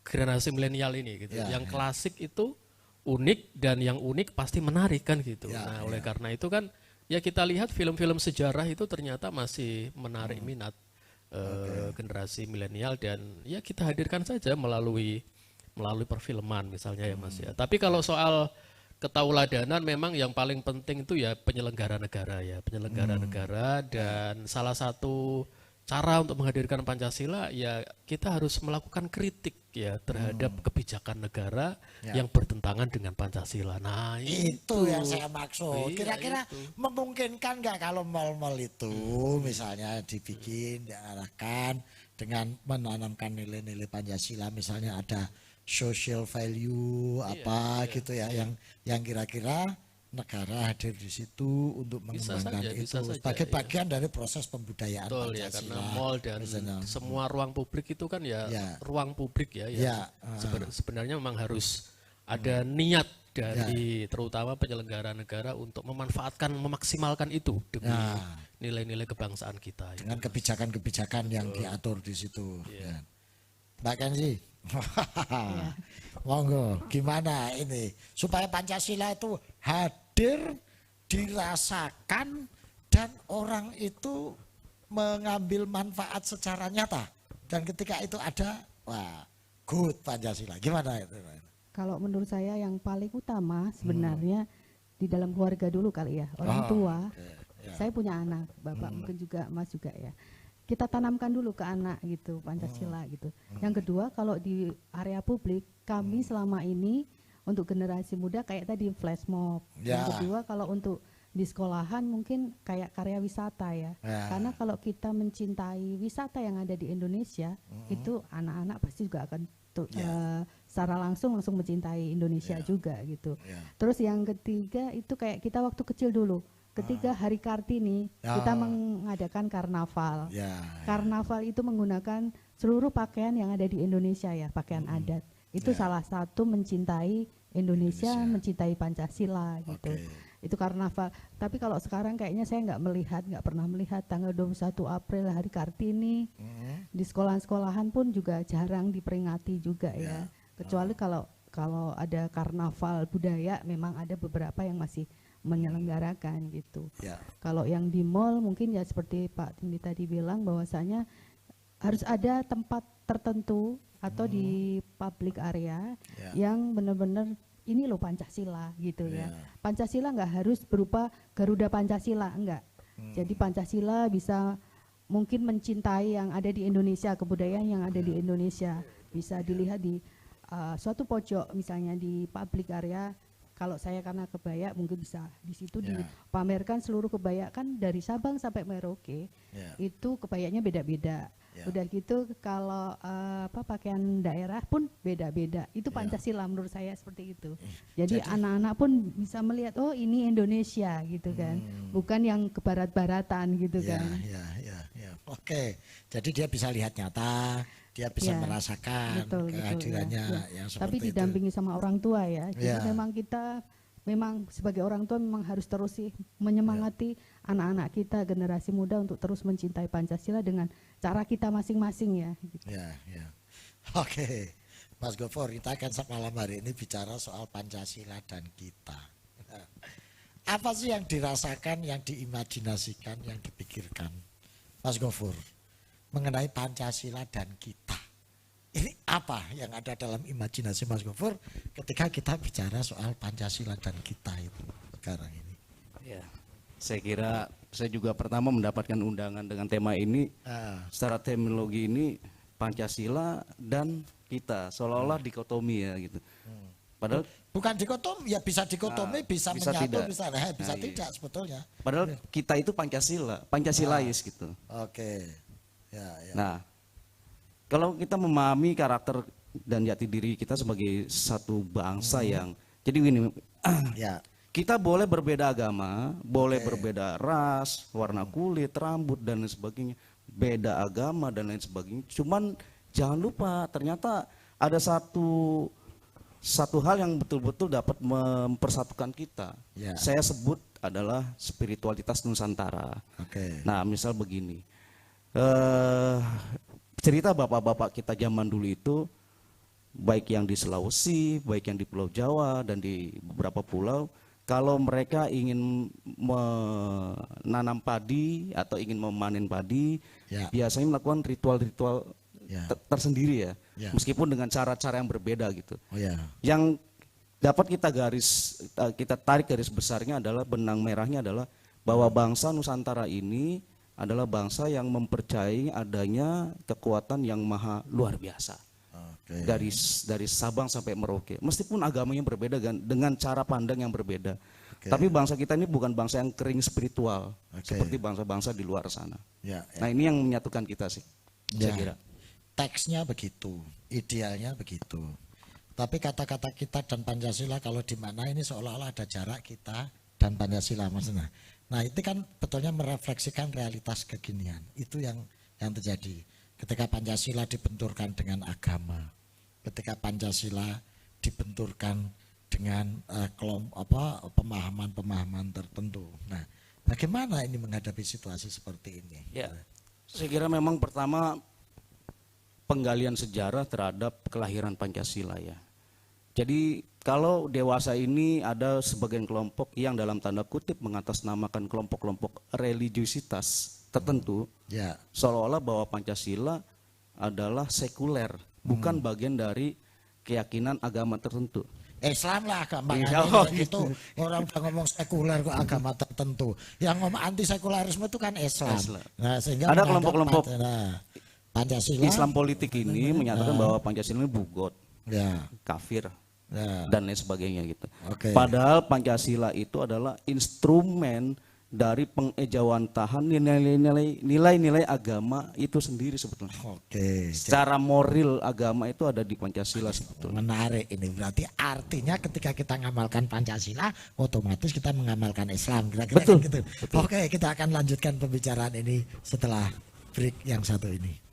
generasi milenial ini gitu. Yang klasik itu unik, dan yang unik pasti menarik kan gitu. Nah oleh karena itu kan ya kita lihat film-film sejarah itu ternyata masih menarik minat generasi milenial, dan ya kita hadirkan saja melalui perfilman misalnya ya Mas ya. Tapi kalau soal ketauladanan memang yang paling penting itu ya penyelenggara negara ya, penyelenggara negara, dan salah satu cara untuk menghadirkan Pancasila ya kita harus melakukan kritik ya terhadap kebijakan negara yang bertentangan dengan Pancasila. Nah itu yang saya maksud. Iya, Kira-kira memungkinkan nggak kalau mal-mal itu misalnya dibikin, diarahkan dengan menanamkan nilai-nilai Pancasila, misalnya ada social value gitu ya, yang kira-kira negara hadir di situ untuk mengembangkan itu sebagai bagian dari proses pembudayaan Pancasila. Ya, karena mall dan semua ruang publik itu kan ruang publik sebenarnya memang harus ada niat dari terutama penyelenggara negara untuk memaksimalkan itu demi nilai-nilai kebangsaan kita. Dengan kebijakan-kebijakan yang diatur di situ. Mbak Kenzi, monggo, gimana ini supaya Pancasila itu hadir, dirasakan, dan orang itu mengambil manfaat secara nyata, dan ketika itu ada, wah, good Pancasila. Gimana itu? Kalau menurut saya yang paling utama sebenarnya di dalam keluarga dulu kali ya, orang tua. Saya punya anak, Bapak mungkin juga, Mas juga ya. Kita tanamkan dulu ke anak gitu Pancasila gitu. Yang kedua, kalau di area publik kami selama ini untuk generasi muda kayak tadi flash mob. Yang kedua, kalau untuk di sekolahan mungkin kayak karya wisata ya. Karena kalau kita mencintai wisata yang ada di Indonesia, itu anak-anak pasti juga akan secara langsung mencintai Indonesia juga gitu. Terus yang ketiga itu kayak kita waktu kecil dulu. Ketika Hari Kartini kita mengadakan karnaval. Karnaval itu menggunakan seluruh pakaian yang ada di Indonesia ya, pakaian adat. Itu salah satu mencintai Indonesia, mencintai Pancasila gitu. Itu karnaval. Tapi kalau sekarang kayaknya saya nggak pernah melihat tanggal 21 April Hari Kartini. Di sekolahan-sekolahan pun juga jarang diperingati juga ya. Kecuali kalau ada karnaval budaya, memang ada beberapa yang masih menyelenggarakan gitu. Kalau yang di mall mungkin ya seperti Pak Tindi tadi bilang bahwasanya harus ada tempat tertentu atau di public area yang benar-benar ini loh Pancasila gitu ya. Pancasila nggak harus berupa Garuda Pancasila, enggak. Jadi Pancasila bisa mungkin mencintai yang ada di Indonesia, kebudayaan yang ada di Indonesia. Bisa dilihat di suatu pojok misalnya di public area. Kalau saya karena kebaya mungkin bisa di situ dipamerkan seluruh kebaya, kan dari Sabang sampai Merauke itu kebayanya beda-beda. Udah gitu kalau pakaian daerah pun beda-beda. Itu Pancasila menurut saya seperti itu. Jadi anak-anak pun bisa melihat oh ini Indonesia gitu kan, bukan yang ke barat-baratan gitu kan. Oke, jadi dia bisa lihat nyata. Dia bisa merasakan kehadirannya yang seperti tapi didampingi sama orang tua ya. Jadi memang kita sebagai orang tua memang harus terus sih menyemangati anak-anak kita, generasi muda untuk terus mencintai Pancasila dengan cara kita masing-masing ya. Gitu. Oke, Mas Gofur, kita akan malam hari ini bicara soal Pancasila dan kita. Apa sih yang dirasakan, yang diimajinasikan, yang dipikirkan, Mas Gofur, mengenai Pancasila dan kita? Ini apa yang ada dalam imajinasi Mas Gofur ketika kita bicara soal Pancasila dan kita itu sekarang ini? Saya kira saya juga pertama mendapatkan undangan dengan tema ini. Secara terminologi ini Pancasila dan kita seolah-olah dikotomi ya gitu. Padahal bukan dikotomi, ya bisa dikotomi, bisa menyatu, bisa tidak sebetulnya. Padahal kita itu Pancasilais gitu. Nah, kalau kita memahami karakter dan jati diri kita sebagai satu bangsa yang, jadi gini, kita boleh berbeda agama, boleh berbeda ras, warna kulit, rambut dan lain sebagainya, beda agama dan lain sebagainya. Cuman jangan lupa ternyata ada satu hal yang betul-betul dapat mempersatukan kita. Saya sebut adalah spiritualitas Nusantara. Nah, misal begini. Cerita bapak-bapak kita zaman dulu itu, baik yang di Sulawesi, baik yang di Pulau Jawa dan di beberapa pulau, kalau mereka ingin menanam padi atau ingin memanen padi, biasanya melakukan ritual-ritual tersendiri ya, meskipun dengan cara-cara yang berbeda gitu. Yang dapat kita tarik garis besarnya adalah, benang merahnya adalah bahwa bangsa Nusantara ini adalah bangsa yang mempercayai adanya kekuatan yang maha luar biasa. Dari Sabang sampai Merauke, meskipun agamanya berbeda dengan cara pandang yang berbeda. Tapi bangsa kita ini bukan bangsa yang kering spiritual seperti bangsa-bangsa di luar sana. Nah, ini yang menyatukan kita sih, saya kira. Teksnya begitu, idealnya begitu. Tapi kata-kata kita dan Pancasila kalau di mana ini seolah-olah ada jarak kita dan Pancasila, maksudnya. Nah, itu kan betulnya merefleksikan realitas kekinian. Itu yang terjadi ketika Pancasila dibenturkan dengan agama, ketika Pancasila dibenturkan dengan pemahaman-pemahaman tertentu. Nah, bagaimana ini menghadapi situasi seperti ini? Ya, saya kira memang pertama penggalian sejarah terhadap kelahiran Pancasila ya. Jadi kalau dewasa ini ada sebagian kelompok yang dalam tanda kutip mengatasnamakan kelompok-kelompok religiusitas tertentu, seolah-olah bahwa Pancasila adalah sekuler, bukan bagian dari keyakinan agama tertentu. Islam lah gampangnya itu. Orang udah ngomong sekuler kok agama tertentu. Yang ngomong anti sekularisme itu kan Islam. Nah, sehingga ada kelompok-kelompok Pancasila, Islam politik ini menyatakan bahwa Pancasila ini bugot, kafir, dan lain sebagainya gitu. Padahal Pancasila itu adalah instrumen dari pengejawantahan nilai-nilai agama itu sendiri sebetulnya. Secara moral agama itu ada di Pancasila sebetulnya. Menarik ini, berarti artinya ketika kita mengamalkan Pancasila, otomatis kita mengamalkan Islam. Kira-kira betul, gitu. Betul. Oke, kita akan lanjutkan pembicaraan ini setelah break yang satu ini.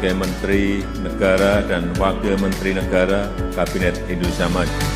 sebagai Menteri Negara dan Wakil Menteri Negara Kabinet Indonesia Maju.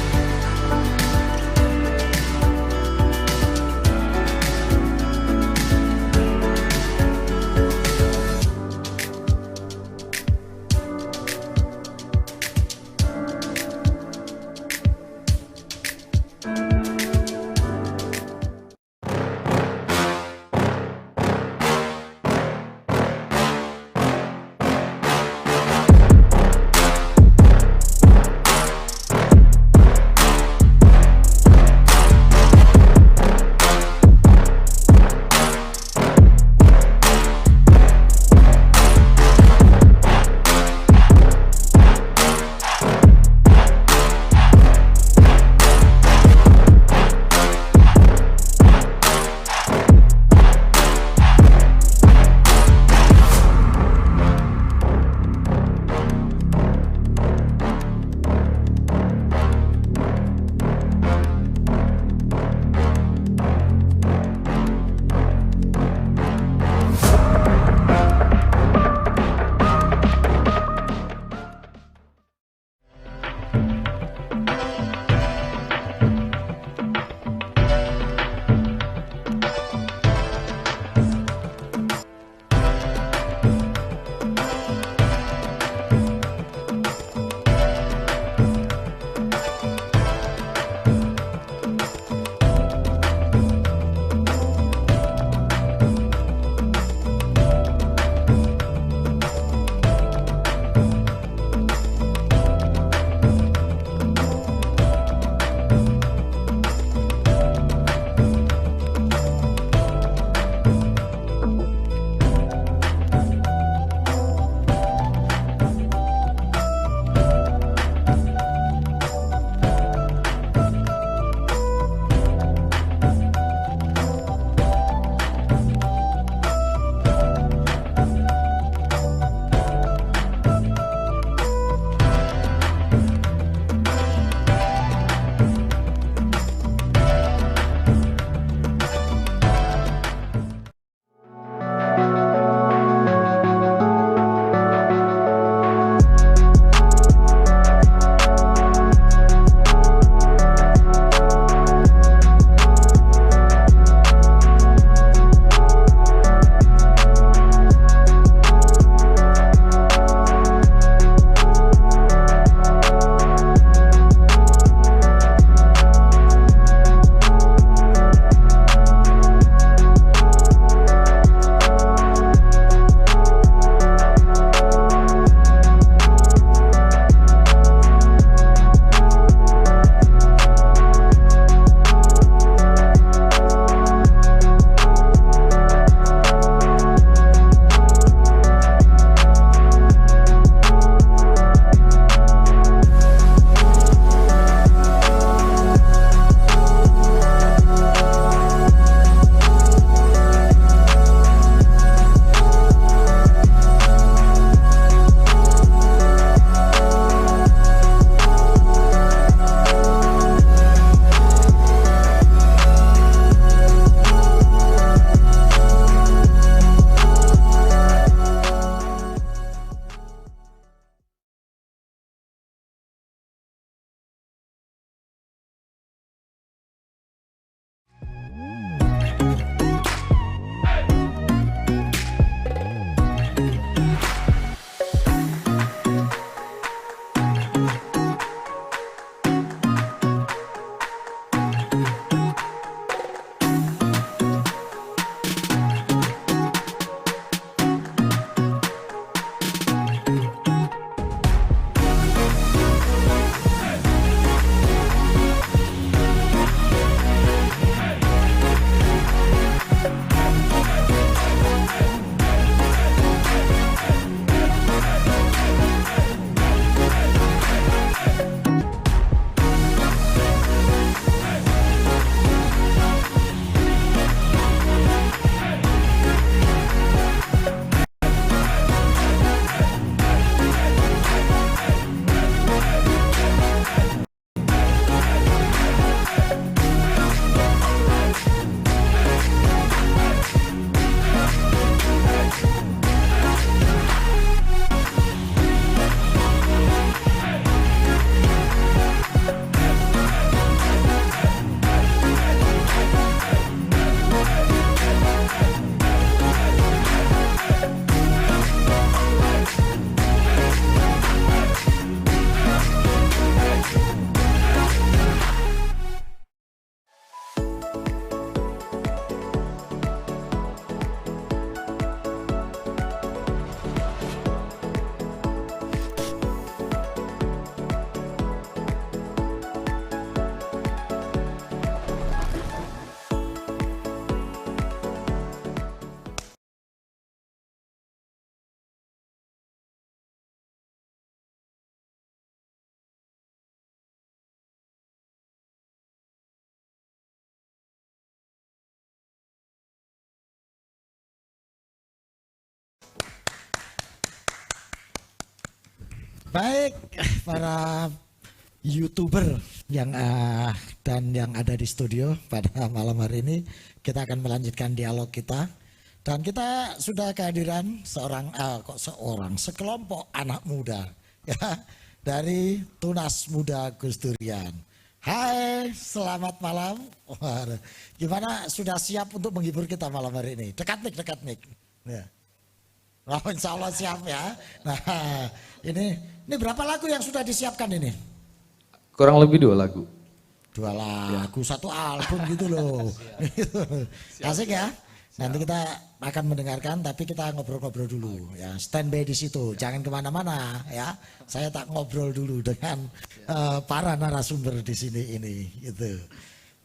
Baik, para YouTuber yang dan yang ada di studio pada malam hari ini, kita akan melanjutkan dialog kita. Dan kita sudah kehadiran sekelompok anak muda ya dari Tunas Muda Gus Durian. Hai, selamat malam. Gimana, sudah siap untuk menghibur kita malam hari ini? Dekat mic. Ya. Oh, insya Allah siap ya. Nah, ini berapa lagu yang sudah disiapkan ini? Kurang lebih 2 lagu. 2 lagu, ya. 1 album gitu loh. Asik ya. Nanti kita akan mendengarkan, tapi kita ngobrol-ngobrol dulu ya. Standby di situ, jangan kemana-mana ya. Saya tak ngobrol dulu dengan para narasumber di sini ini. Gitu.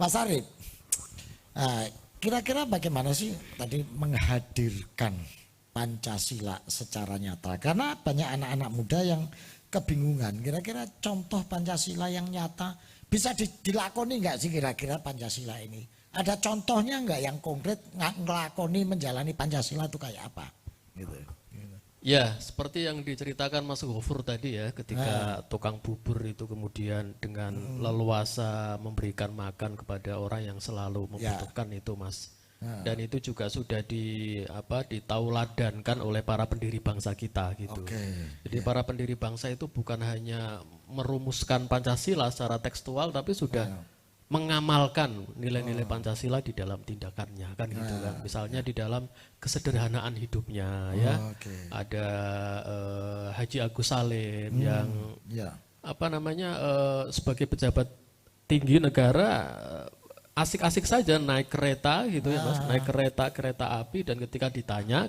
Mas Arif, kira-kira bagaimana sih tadi menghadirkan Pancasila secara nyata? Karena banyak anak-anak muda yang kebingungan, kira-kira contoh Pancasila yang nyata bisa dilakoni nggak sih kira-kira Pancasila ini? Ada contohnya nggak yang konkret ngelakoni menjalani Pancasila itu kayak apa? Gitu. Ya, seperti yang diceritakan Mas Gofur tadi ya, ketika tukang bubur itu kemudian dengan leluasa memberikan makan kepada orang yang selalu membutuhkan itu, Mas. Dan itu juga sudah ditauladankan oleh para pendiri bangsa kita gitu. Jadi para pendiri bangsa itu bukan hanya merumuskan Pancasila secara tekstual, tapi sudah mengamalkan nilai-nilai Pancasila di dalam tindakannya kan gitu kan. Misalnya di dalam kesederhanaan hidupnya ya. Ada Haji Agus Salim yang sebagai pejabat tinggi negara asik-asik saja naik kereta gitu ya Mas, naik kereta api, dan ketika ditanya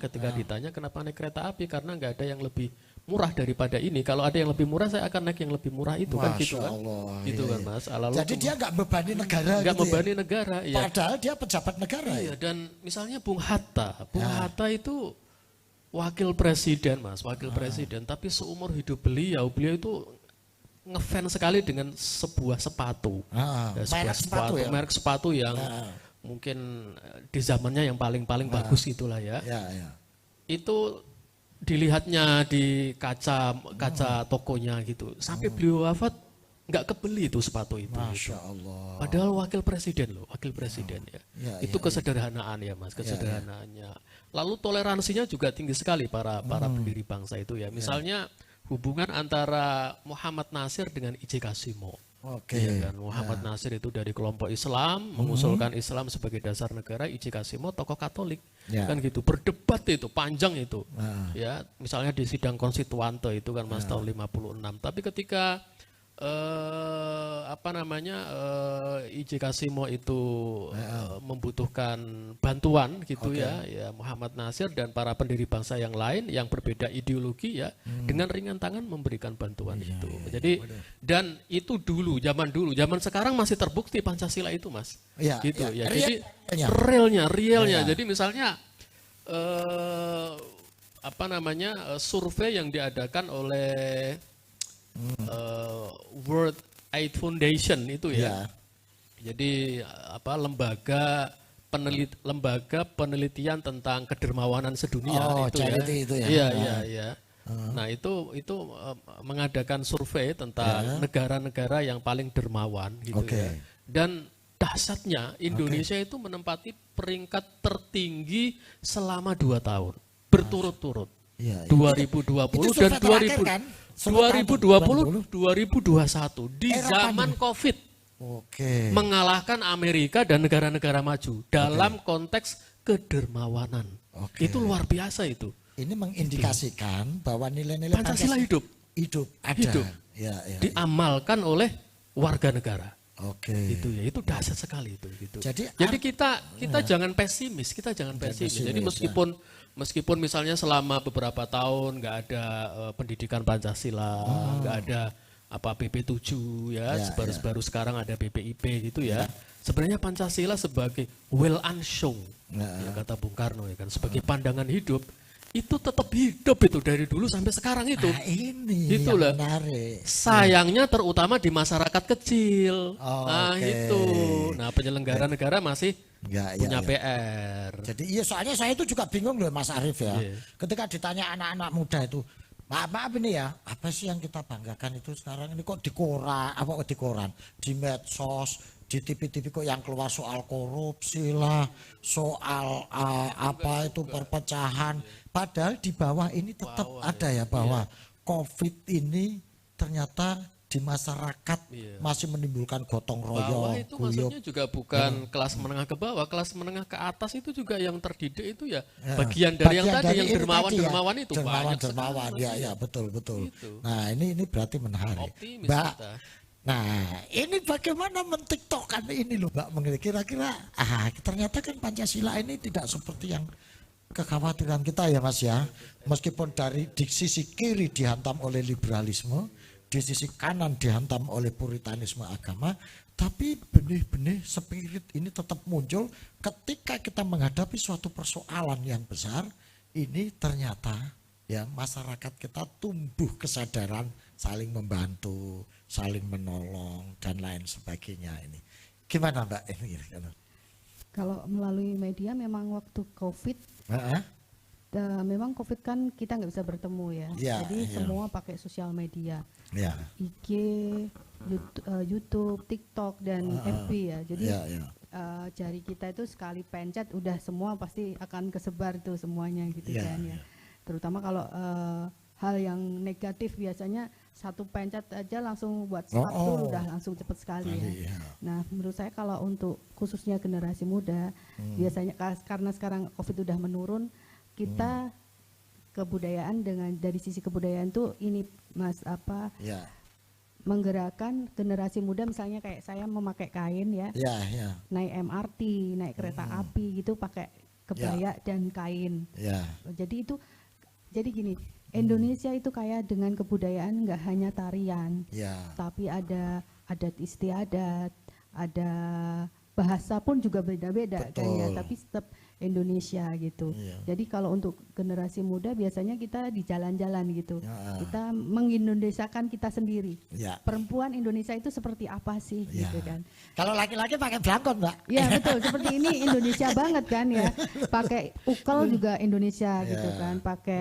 kenapa naik kereta api, karena nggak ada yang lebih murah daripada ini. Kalau ada yang lebih murah, saya akan naik yang lebih murah itu. Masya kan gitu kan. Allah, gitu kan Mas. Lalu jadi dia nggak bebani negara. Nggak gitu bebani negara. Ya. Padahal dia pejabat negara. Iya, dan misalnya Bung Hatta itu wakil presiden Mas, wakil presiden. Tapi seumur hidup beliau itu ngefans sekali dengan sebuah sepatu. Merek sepatu yang mungkin di zamannya yang paling bagus itulah ya. Itu dilihatnya di kaca tokonya gitu. Sampai beliau wafat nggak kebeli itu sepatu itu. Masya Allah. Padahal wakil presiden ya. Itu kesederhanaan ya Mas, kesederhanaannya. Lalu toleransinya juga tinggi sekali para pendiri bangsa itu ya. Misalnya hubungan antara Muhammad Nasir dengan I.J. Kasimo. Ya kan? Muhammad Nasir itu dari kelompok Islam, mengusulkan Islam sebagai dasar negara. I.J. Kasimo tokoh Katolik. Kan gitu, berdebat itu panjang itu. Ya, misalnya di sidang konstituante itu kan Mas tahun 56. Tapi ketika I.J. Kasimo itu membutuhkan bantuan gitu ya Muhammad Nasir dan para pendiri bangsa yang lain yang berbeda ideologi ya dengan ringan tangan memberikan bantuan itu. Jadi dan itu zaman sekarang masih terbukti Pancasila itu Mas. Gitu ya. Jadi realnya. Jadi misalnya survei yang diadakan oleh World Aid Foundation itu ya. Jadi lembaga penelitian tentang kedermawanan sedunia itu ya. Iya. Nah, itu mengadakan survei tentang negara-negara yang paling dermawan gitu ya. Dan dahsyatnya Indonesia itu menempati peringkat tertinggi selama 2 tahun berturut-turut. 2020 dan 2021 di zaman COVID mengalahkan Amerika dan negara-negara maju dalam konteks kedermawanan. Itu luar biasa itu. Ini mengindikasikan bahwa nilai-nilai Pancasila hidup ada. Diamalkan oleh warga negara. Itu dahsyat sekali itu. Gitu. Jadi kita jangan pesimis, Jadi meskipun misalnya selama beberapa tahun nggak ada pendidikan Pancasila, nggak ada BP 7 ya, baru sekarang ada BPIP gitu ya. Sebenarnya Pancasila sebagai well unsung, ya kata Bung Karno ya kan, sebagai pandangan hidup. Itu tetap hidup itu dari dulu sampai sekarang itu. Ini itu yang menarik. Sayangnya terutama di masyarakat kecil. Itu. Nah, penyelenggara negara masih punya PR. Jadi soalnya saya itu juga bingung loh Mas Arif ya. Ketika ditanya anak-anak muda itu, Maaf ini ya, apa sih yang kita banggakan itu sekarang ini kok di koran, di medsos, di TV-TV kok yang keluar soal korupsi lah, soal apa itu perpecahan. Padahal di bawah ini tetap ada ya bahwa COVID ini ternyata di masyarakat masih menimbulkan gotong royong. Bawah itu maksudnya juga bukan kelas menengah ke bawah, kelas menengah ke atas itu juga yang terdidik itu ya bagian dari yang tadi, yang dermawan itu dermawan ya betul. Gitu. Nah ini berarti menarik. Optimis Mbak kita. Nah ini bagaimana mentiktokan ini loh Mbak, kira-kira ternyata kan Pancasila ini tidak seperti yang kekhawatiran kita ya Mas ya, meskipun di sisi kiri dihantam oleh liberalisme, di sisi kanan dihantam oleh puritanisme agama, tapi benih-benih spirit ini tetap muncul ketika kita menghadapi suatu persoalan yang besar. Ini ternyata ya masyarakat kita tumbuh kesadaran saling membantu, saling menolong dan lain sebagainya. Ini gimana Mbak ini? Kalau melalui media memang waktu COVID, memang COVID kan kita nggak bisa bertemu ya, jadi semua pakai sosial media, IG, YouTube, TikTok dan FB ya. Jadi jari kita itu sekali pencet udah semua pasti akan kesebar tuh semuanya gitu kan ya. Terutama kalau hal yang negatif biasanya satu pencet aja langsung WhatsApp tuh udah langsung cepet sekali ya. Nah menurut saya kalau untuk khususnya generasi muda biasanya karena sekarang COVID udah menurun, kita kebudayaan dari sisi kebudayaan tuh ini Mas menggerakkan generasi muda, misalnya kayak saya memakai kain ya, naik MRT, naik kereta api gitu pakai kebaya dan kain. Jadi gini, Indonesia itu kaya dengan kebudayaan, nggak hanya tarian, tapi ada adat istiadat, ada bahasa pun juga beda-beda kan ya, tapi tetap Indonesia gitu. Jadi kalau untuk generasi muda biasanya kita di jalan-jalan gitu, kita mengindonesiakan kita sendiri. Perempuan Indonesia itu seperti apa sih gitu kan. Kalau laki-laki pakai belangkon Mbak. Iya betul, seperti ini Indonesia banget kan ya. Pakai ukel juga Indonesia gitu kan, pakai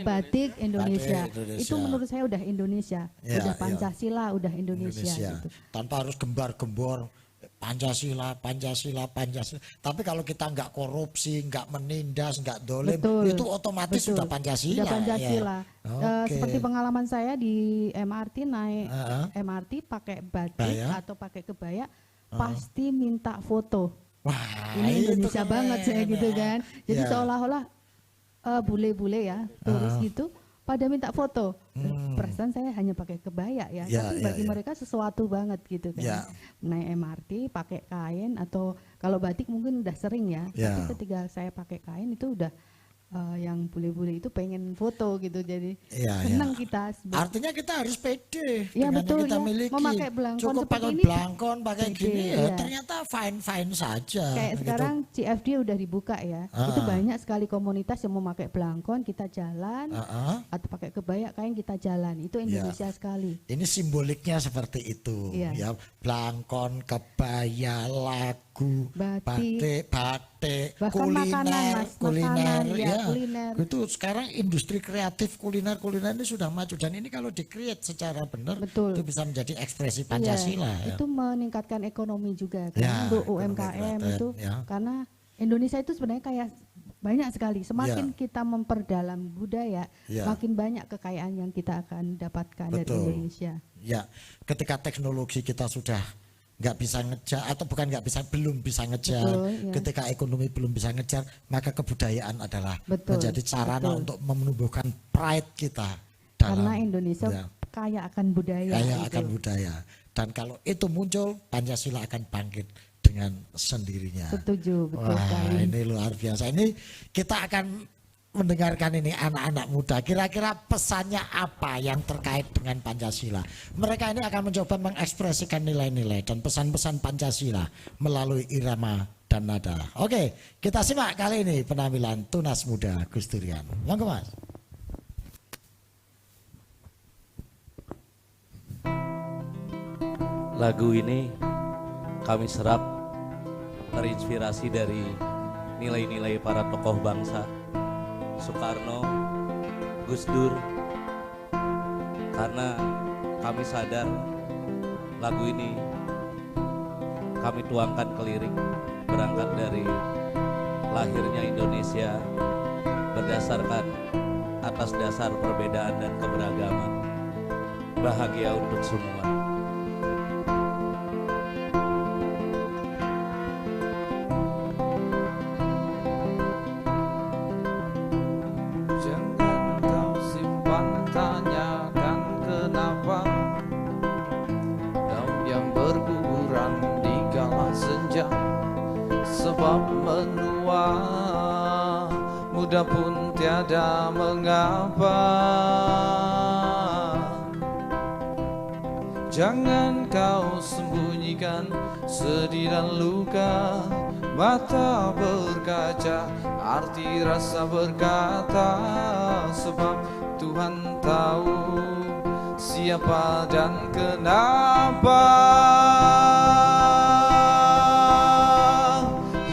batik Indonesia. Itu menurut saya udah Indonesia, udah Pancasila, udah Indonesia. Gitu. Tanpa harus gembar-gembor Pancasila. Tapi kalau kita nggak korupsi, nggak menindas, nggak dolim, itu otomatis sudah Pancasila. Sudah Pancasila. Seperti pengalaman saya di MRT, naik MRT pakai batik atau pakai kebaya, pasti minta foto. Wah, ini Indonesia banget saya gitu kan. Jadi seolah-olah bule-bule ya, turis gitu, pada minta foto. Perasaan saya hanya pakai kebaya ya, tapi bagi mereka sesuatu banget gitu kan. Naik MRT pakai kain, atau kalau batik mungkin udah sering ya, tapi ketika saya pakai kain itu udah yang bule-bule itu pengen foto gitu, jadi senang kita. Artinya kita harus pede dengan betul, yang kita miliki. Memakai belangkon cukup pakai belangkon, pakai gini ternyata fine saja. Kayak gitu. Sekarang CFD udah dibuka ya, itu banyak sekali komunitas yang memakai belangkon, kita jalan, atau pakai kebaya kain kita jalan, itu Indonesia sekali. Ini simboliknya seperti itu ya, belangkon, kebaya, lagu, batik, bahkan makanan, kuliner ya, kuliner. Itu sekarang industri kreatif kuliner ini sudah maju, dan ini kalau di-create secara benar itu bisa menjadi ekspresi Pancasila. Itu meningkatkan ekonomi juga kan, untuk UMKM itu karena Indonesia itu sebenarnya kayak banyak sekali. Semakin kita memperdalam budaya, makin banyak kekayaan yang kita akan dapatkan dari Indonesia. Ketika teknologi kita sudah nggak bisa ngejar, atau bukan nggak bisa, belum bisa ngejar. Ketika ekonomi belum bisa ngejar, maka kebudayaan adalah menjadi sarana untuk menumbuhkan pride kita. Karena Indonesia kaya akan budaya. Budaya. Dan kalau itu muncul, Pancasila akan bangkit dengan sendirinya. Setuju, betul sekali. Ini luar biasa. Ini kita akan mendengarkan ini anak-anak muda, kira-kira pesannya apa yang terkait dengan Pancasila. Mereka ini akan mencoba mengekspresikan nilai-nilai dan pesan-pesan Pancasila melalui irama dan nada. Oke, kita simak kali ini penampilan Tunas Muda Gus Durian. Monggo Mas. Lagu ini kami serap terinspirasi dari nilai-nilai para tokoh bangsa, Soekarno, Gus Dur, karena kami sadar lagu ini kami tuangkan ke lirik berangkat dari lahirnya Indonesia berdasarkan atas dasar perbedaan dan keberagaman. Bahagia untuk semua. Jangan kau simpan tanyakan kenapa daun yang berguguran di kala senja, sebab menua muda pun tiada mengapa. Jangan kau sembunyikan sedih dan luka, mata berkaca, arti rasa berkata, sebab Tuhan tahu siapa dan kenapa.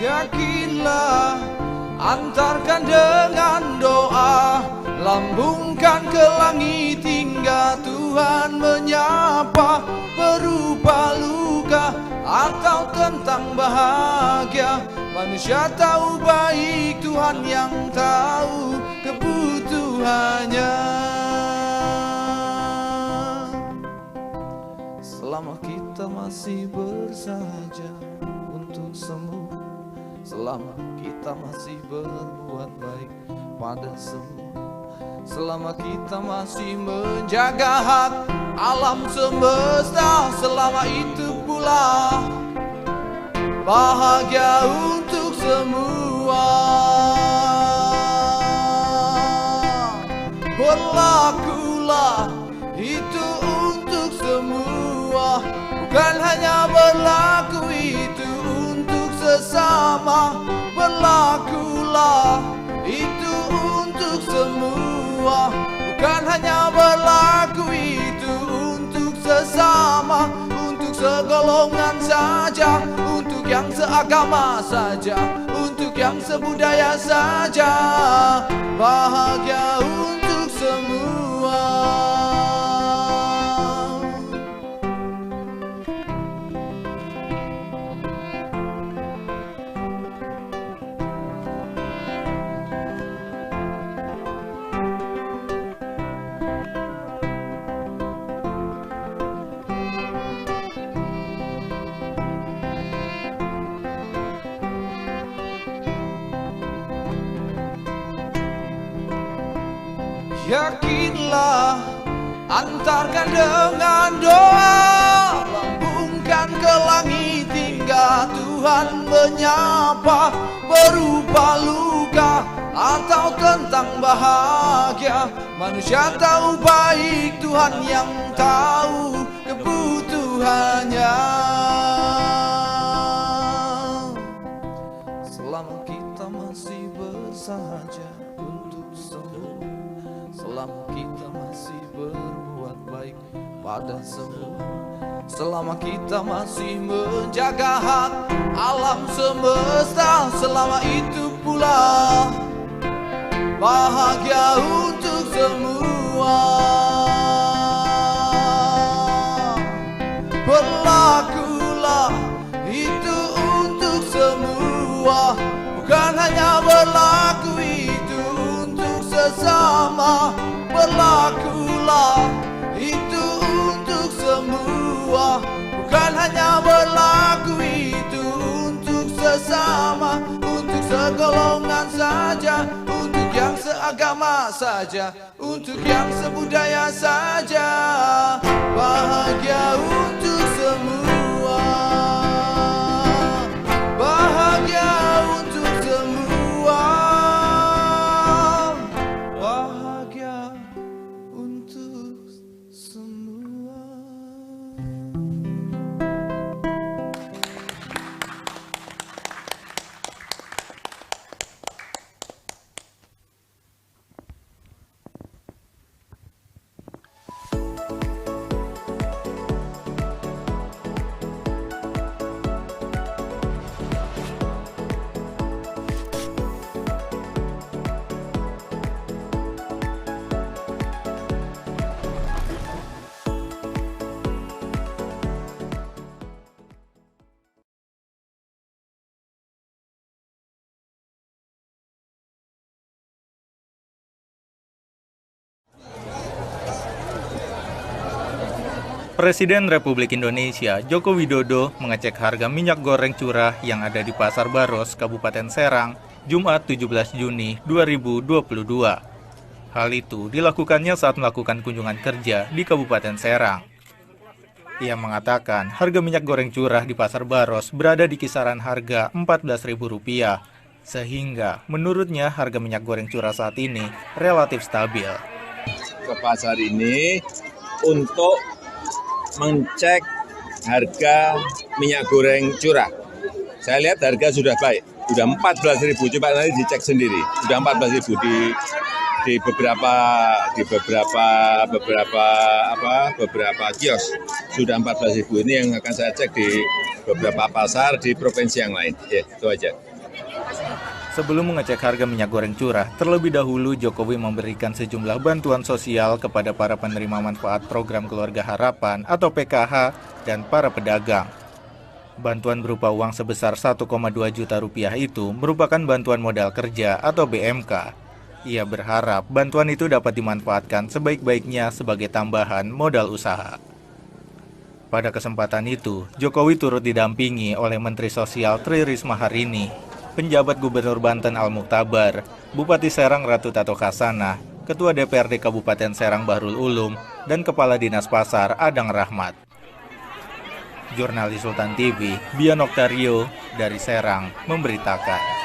Yakinlah, antarkan dengan doa, lambungkan ke langit hingga Tuhan menyapa. Berupa luka atau tentang bahagia, manusia tahu baik, Tuhan yang tahu kebutuhannya. Selama kita masih bersahaja untuk semua, selama kita masih berbuat baik pada semua, selama kita masih menjaga hak alam semesta, selama itu pula bahagia untuk semua. Berlakulah itu untuk semua, bukan hanya berlaku itu untuk sesama. Berlakulah itu untuk semua, bukan hanya berlaku itu untuk sesama. Untuk segolongan saja, untuk yang seagama saja, untuk yang sebudaya saja. Bahagia untuk semua. Yakinlah, antarkan dengan doa, lambungkan ke langit hingga Tuhan menyapa. Berupa luka atau tentang bahagia, manusia tahu baik, Tuhan yang tahu kebutuhannya. Selama kita masih bersahaja untuk semua, selama kita masih berbuat baik pada semua, selama kita masih menjaga hak alam semesta, selama itu pula bahagia untuk semua. Berlakulah itu untuk semua, bukan hanya berlaku itu untuk sesama. Berlakulah itu untuk semua, bukan hanya berlaku itu untuk sesama. Untuk segolongan saja, untuk yang seagama saja, untuk yang sebudaya saja. Bahagia untuk semua, bahagia untuk semua, bahagia untuk semua. Presiden Republik Indonesia Joko Widodo mengecek harga minyak goreng curah yang ada di Pasar Baros, Kabupaten Serang, Jumat 17 Juni 2022. Hal itu dilakukannya saat melakukan kunjungan kerja di Kabupaten Serang. Ia mengatakan harga minyak goreng curah di Pasar Baros berada di kisaran harga Rp14.000, sehingga menurutnya harga minyak goreng curah saat ini relatif stabil. Ke pasar ini untuk mengecek harga minyak goreng curah. Saya lihat harga sudah baik, sudah 14.000, coba nanti dicek sendiri. Sudah 14.000 di beberapa kios. Sudah 14.000, ini yang akan saya cek di beberapa pasar di provinsi yang lain. Ya, itu aja. Sebelum mengecek harga minyak goreng curah, terlebih dahulu Jokowi memberikan sejumlah bantuan sosial kepada para penerima manfaat program Keluarga Harapan atau PKH dan para pedagang. Bantuan berupa uang sebesar 1,2 juta rupiah itu merupakan bantuan modal kerja atau BMK. Ia berharap bantuan itu dapat dimanfaatkan sebaik-baiknya sebagai tambahan modal usaha. Pada kesempatan itu, Jokowi turut didampingi oleh Menteri Sosial Tri Risma Harini, penjabat Gubernur Banten Al-Mukhtabar, Bupati Serang Ratu Tato Kasana, Ketua DPRD Kabupaten Serang Bahrul Ulum, dan Kepala Dinas Pasar Adang Rahmat. Jurnalis Sultan TV, Bian Oktario dari Serang memberitakan.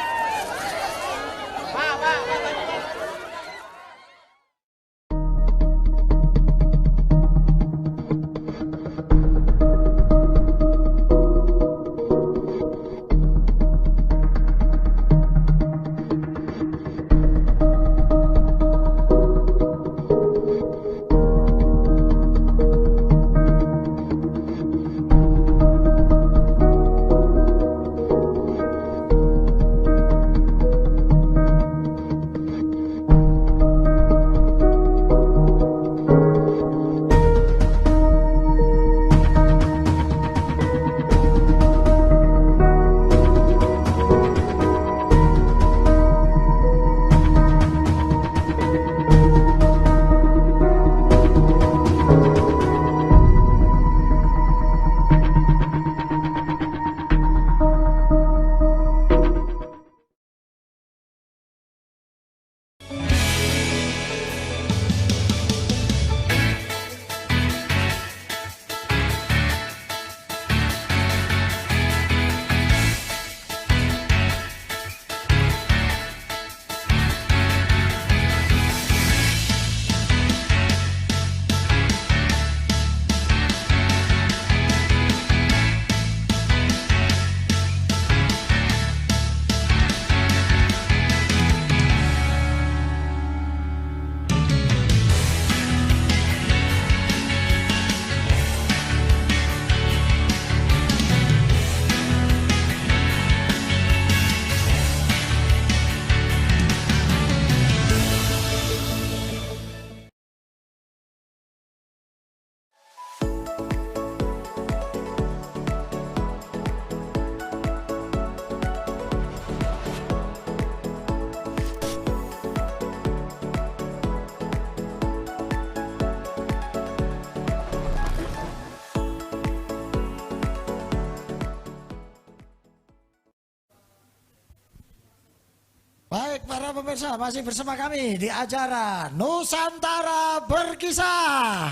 Baik para pemirsa, masih bersama kami di acara Nusantara Berkisah.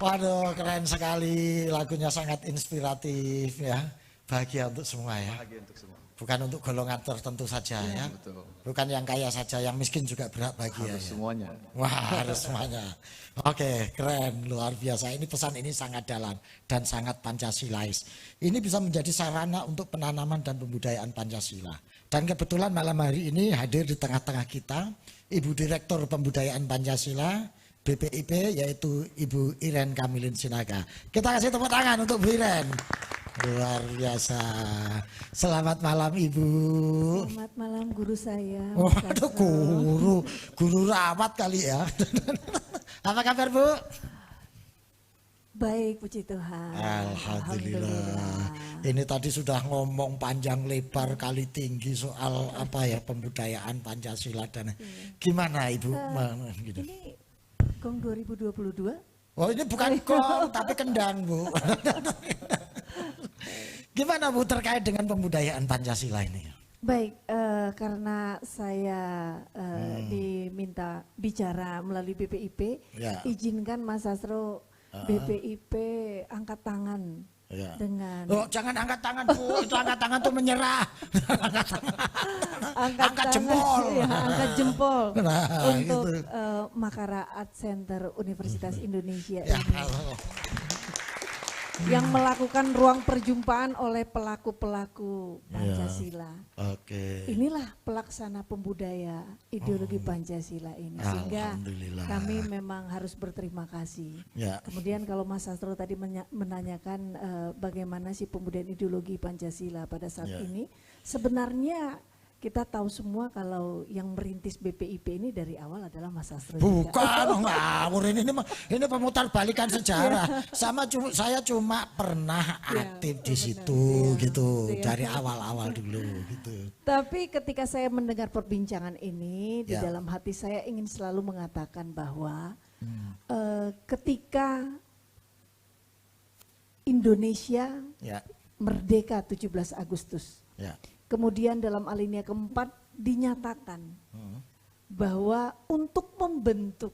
Waduh, keren sekali, lagunya sangat inspiratif ya. Bahagia untuk semua ya. Bahagia untuk semua. Bukan untuk golongan tertentu saja ya. Betul. Bukan yang kaya saja, yang miskin juga berhak bahagia. Harus ya. Semuanya. Wah, harus semuanya. Oke, keren, luar biasa. Ini pesan ini sangat dalam dan sangat Pancasilais. Ini bisa menjadi sarana untuk penanaman dan pembudayaan Pancasila. Dan kebetulan malam hari ini hadir di tengah-tengah kita Ibu Direktur Pembudayaan Pancasila BPIP, yaitu Ibu Iren Kamilin Sinaga. Kita kasih tepuk tangan untuk Bu Iren. Luar biasa. Selamat malam Ibu. Selamat malam guru saya. Waduh, guru rawat kali ya. Apa kabar Bu? Baik, puji Tuhan. Alhamdulillah. Ini tadi sudah ngomong panjang lebar kali tinggi soal apa ya, pembudayaan Pancasila dan gimana Ibu? Gitu. Ini Gong 2022. Oh ini bukan gong tapi kendang Bu. Gimana Bu terkait dengan pembudayaan Pancasila ini? Baik, karena saya diminta bicara melalui BPIP, izinkan Mas Sastro BPIP angkat tangan. Dengan jangan angkat tangan Bu, itu angkat tangan tuh menyerah. angkat jempol. Ya, angkat jempol untuk Makara Art Center Universitas Indonesia ini. Yang melakukan ruang perjumpaan oleh pelaku-pelaku Pancasila. Inilah pelaksana pembudaya ideologi Pancasila ini. Sehingga kami memang harus berterima kasih. Kemudian kalau Mas Sastro tadi menanyakan bagaimana sih pembudayaan ideologi Pancasila pada saat ini. Sebenarnya kita tahu semua kalau yang merintis BPIP ini dari awal adalah Mas Sastro. Bukan, ngawur ini pemutar balikan sejarah. Saya cuma pernah aktif di situ gitu dari awal-awal dulu gitu. Tapi ketika saya mendengar perbincangan ini di dalam hati saya ingin selalu mengatakan bahwa ketika Indonesia merdeka 17 Agustus. Kemudian dalam alinea keempat dinyatakan bahwa untuk membentuk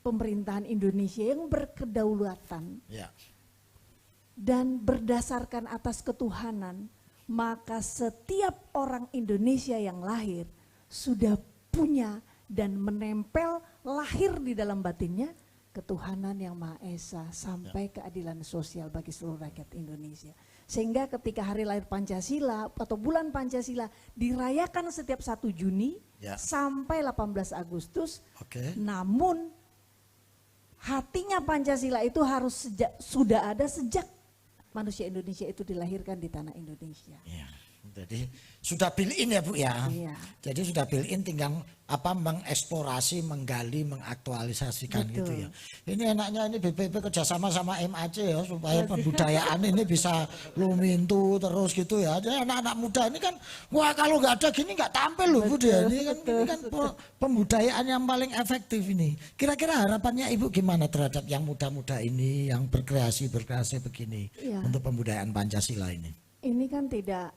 pemerintahan Indonesia yang berkedaulatan dan berdasarkan atas ketuhanan, maka setiap orang Indonesia yang lahir sudah punya dan menempel lahir di dalam batinnya ketuhanan yang Maha Esa sampai keadilan sosial bagi seluruh rakyat Indonesia. Sehingga ketika hari lahir Pancasila atau bulan Pancasila dirayakan setiap 1 Juni sampai 18 Agustus. Namun hatinya Pancasila itu harus sudah ada sejak manusia Indonesia itu dilahirkan di tanah Indonesia. Jadi sudah built-in ya Bu ya. Jadi sudah built-in tinggal mengeksplorasi, menggali, mengaktualisasikan gitu ya. Ini enaknya ini BPIP kerjasama sama MAC ya supaya pembudayaan ini bisa lumintu terus gitu ya. Jadi anak-anak muda ini kan wah kalau nggak ada gini nggak tampil loh Bu dia. Ini kan pembudayaan yang paling efektif ini. Kira-kira harapannya Ibu gimana terhadap yang muda-muda ini yang berkreasi begini untuk pembudayaan Pancasila ini? Ini kan tidak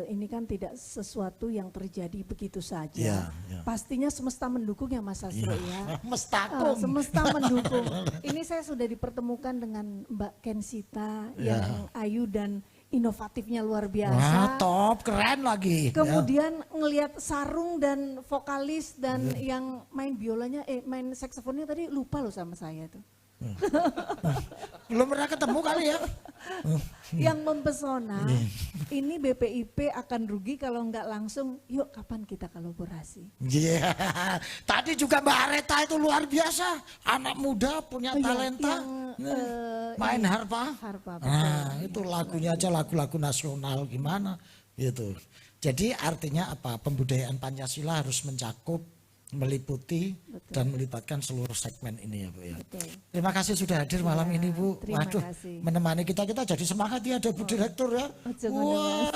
ini kan tidak sesuatu yang terjadi begitu saja. Pastinya semesta mendukung ya Mas Sastro ya. Semesta mendukung. Ini saya sudah dipertemukan dengan Mbak Kensita yang ayu dan inovatifnya luar biasa. Wah, top, keren lagi. Kemudian ngelihat Sarung dan vokalis dan yang main biolanya, main saksofonnya tadi lupa loh sama saya tuh. Belum pernah ketemu kali ya. Yang mempesona, ini BPIP akan rugi kalau nggak langsung, yuk kapan kita kolaborasi. Tadi juga Mbak Areta itu luar biasa, anak muda punya talenta, main harpa. Nah itu lagunya aja lagu-lagu nasional gimana gitu. Jadi artinya apa? Pembudayaan Pancasila harus mencakup, meliputi dan melibatkan seluruh segmen ini ya Bu ya. Terima kasih sudah hadir malam ini Bu. Waduh, menemani kita jadi semangat ya ada Bu Direktur ya. Wah,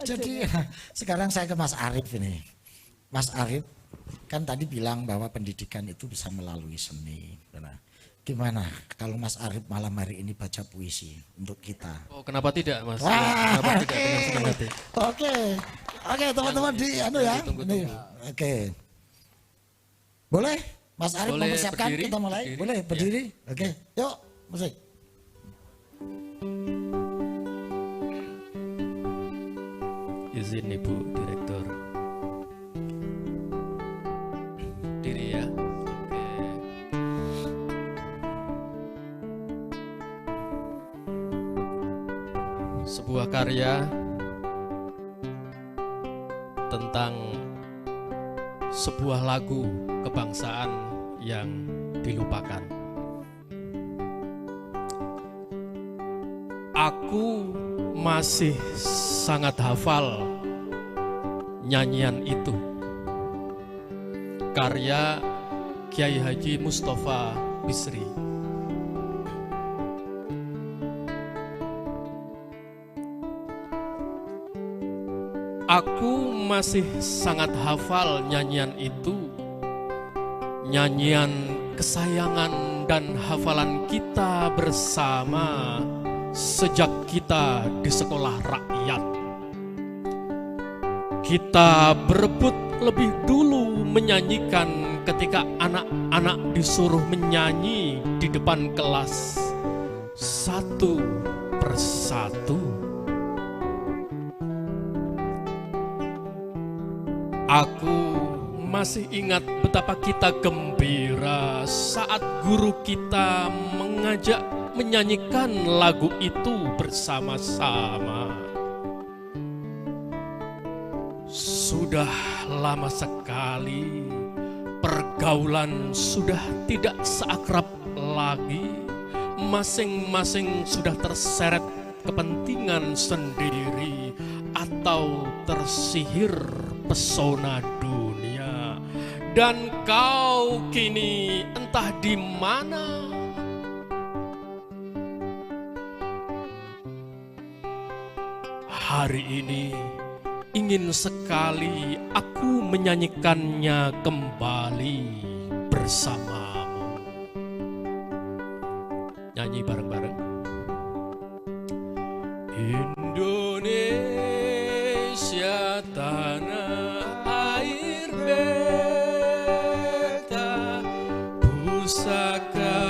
jadi sekarang saya ke Mas Arief ini. Mas Arief kan tadi bilang bahwa pendidikan itu bisa melalui seni. Gimana kalau Mas Arief malam hari ini baca puisi untuk kita? Oh, kenapa tidak Mas? Kenapa tidak dengan senang hati? Oke, teman-teman di ya. Oke. Boleh, Mas Arief mempersiapkan berdiri, kita mulai. Boleh berdiri? Oke, yuk musik. Izin Ibu Direktur. Diri ya. Oke. Sebuah karya tentang sebuah lagu kebangsaan yang dilupakan. Aku masih sangat hafal nyanyian itu. Karya Kiai Haji Mustafa Bisri. Aku masih sangat hafal nyanyian itu. Nyanyian kesayangan dan hafalan kita bersama sejak kita di sekolah rakyat. Kita berebut lebih dulu menyanyikan ketika anak-anak disuruh menyanyi di depan kelas satu persatu. Aku masih ingat betapa kita gembira saat guru kita mengajak menyanyikan lagu itu bersama-sama. Sudah lama sekali pergaulan sudah tidak seakrab lagi. Masing-masing sudah terseret kepentingan sendiri atau tersihir pesona dunia. Dan kau kini entah di mana. Hari ini ingin sekali aku menyanyikannya kembali bersamamu. Nyanyi bareng-bareng. Indonesia tanah air beta, pusaka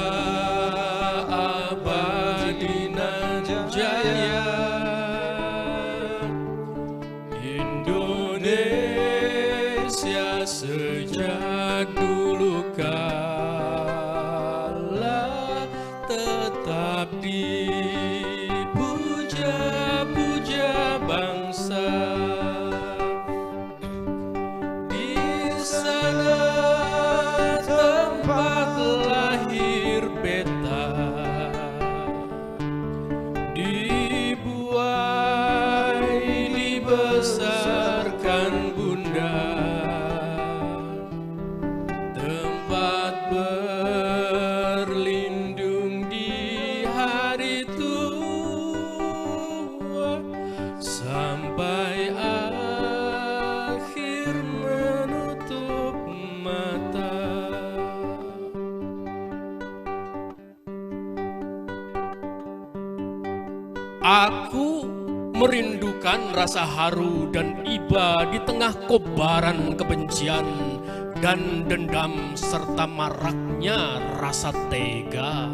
abadi nan jaya. Indonesia sejak dulu kala tetap dipuja-puja bangsa. Di sana tempat lahir beta, dibuai dibesarkan bunda, tempat berlindung di hari tua sampai akhir menutup mata. Aku merindukan rasa haru dan iba di tengah kobaran kebencian dan dendam serta maraknya rasa tega.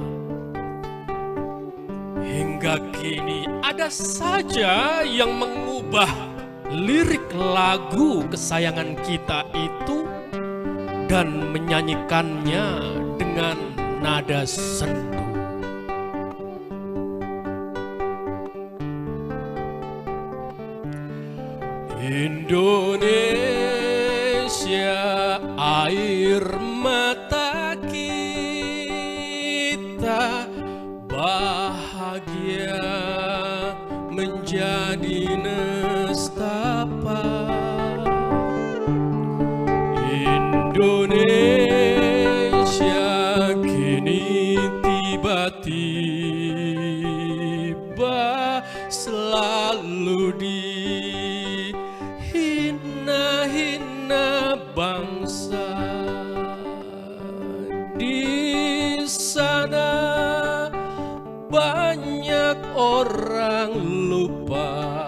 Hingga kini ada saja yang mengubah lirik lagu kesayangan kita itu dan menyanyikannya dengan nada sendu. Indonesia air mata kita, bahagia menjadi nestapa. Indonesia kini tiba-tiba selalu hina bangsa. Di sana banyak orang lupa,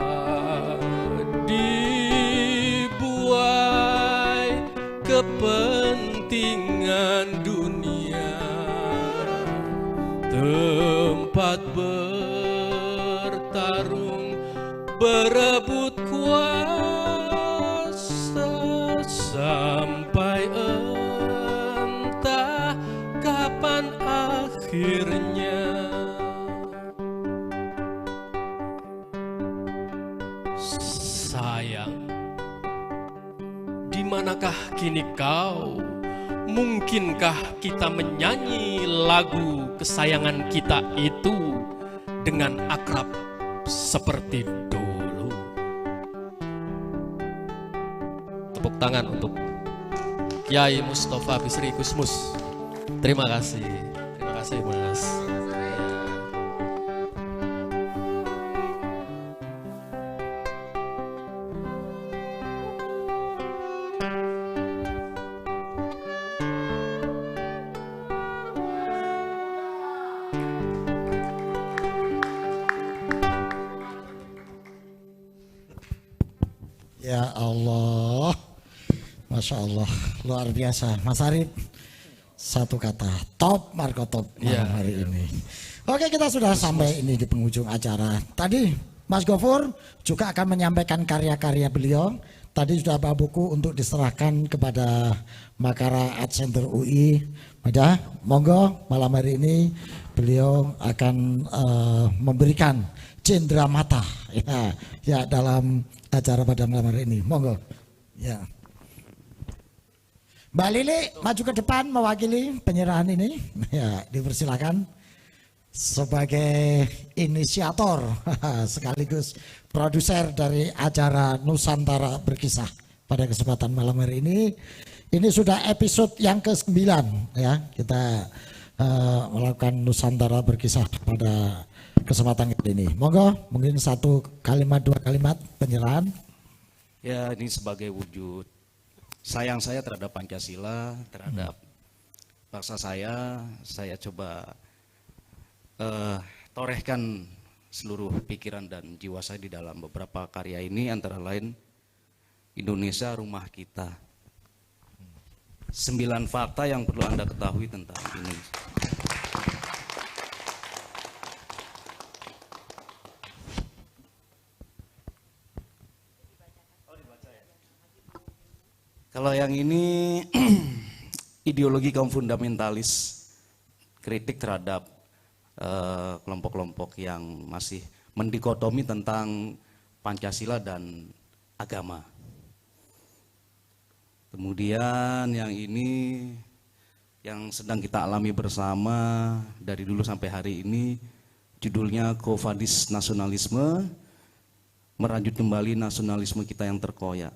dibuai kepentingan dunia, tempat bertarung berebut kuasa sampai entah kapan akhirnya. Sayang, di manakah kini kau? Mungkinkah kita menyanyi lagu kesayangan kita itu dengan akrab seperti dulu? Tepuk tangan untuk Kiai Mustafa Bisri Gusmus. Terima kasih Mas. Ya Allah, Masya Allah, luar biasa. Mas Arif, satu kata, top Marco top malam hari ini. Oke, kita sudah sampai ini di penghujung acara. Tadi Mas Gofur juga akan menyampaikan karya-karya beliau. Tadi sudah bawa buku untuk diserahkan kepada Makara Art Center UI. Ada, monggo malam hari ini beliau akan memberikan cendera mata ya dalam acara pada malam hari ini. Monggo. Ya. Mbak Lili maju ke depan mewakili penyerahan ini. Ya, dipersilakan sebagai inisiator sekaligus produser dari acara Nusantara Berkisah pada kesempatan malam hari ini. Ini sudah episode yang ke-9 ya, kita melakukan Nusantara Berkisah pada kesempatan kali ini. Monggo, mungkin 1 kalimat 2 kalimat penyerahan. Ya, ini sebagai wujud sayang saya terhadap Pancasila, terhadap bangsa saya coba torehkan seluruh pikiran dan jiwa saya di dalam beberapa karya ini, antara lain Indonesia Rumah Kita. 9 fakta yang perlu Anda ketahui tentang Indonesia. Kalau yang ini ideologi kaum fundamentalis, kritik terhadap kelompok-kelompok yang masih mendikotomi tentang Pancasila dan agama. Kemudian yang ini yang sedang kita alami bersama dari dulu sampai hari ini, judulnya Quo Vadis Nasionalisme, merajut kembali nasionalisme kita yang terkoyak.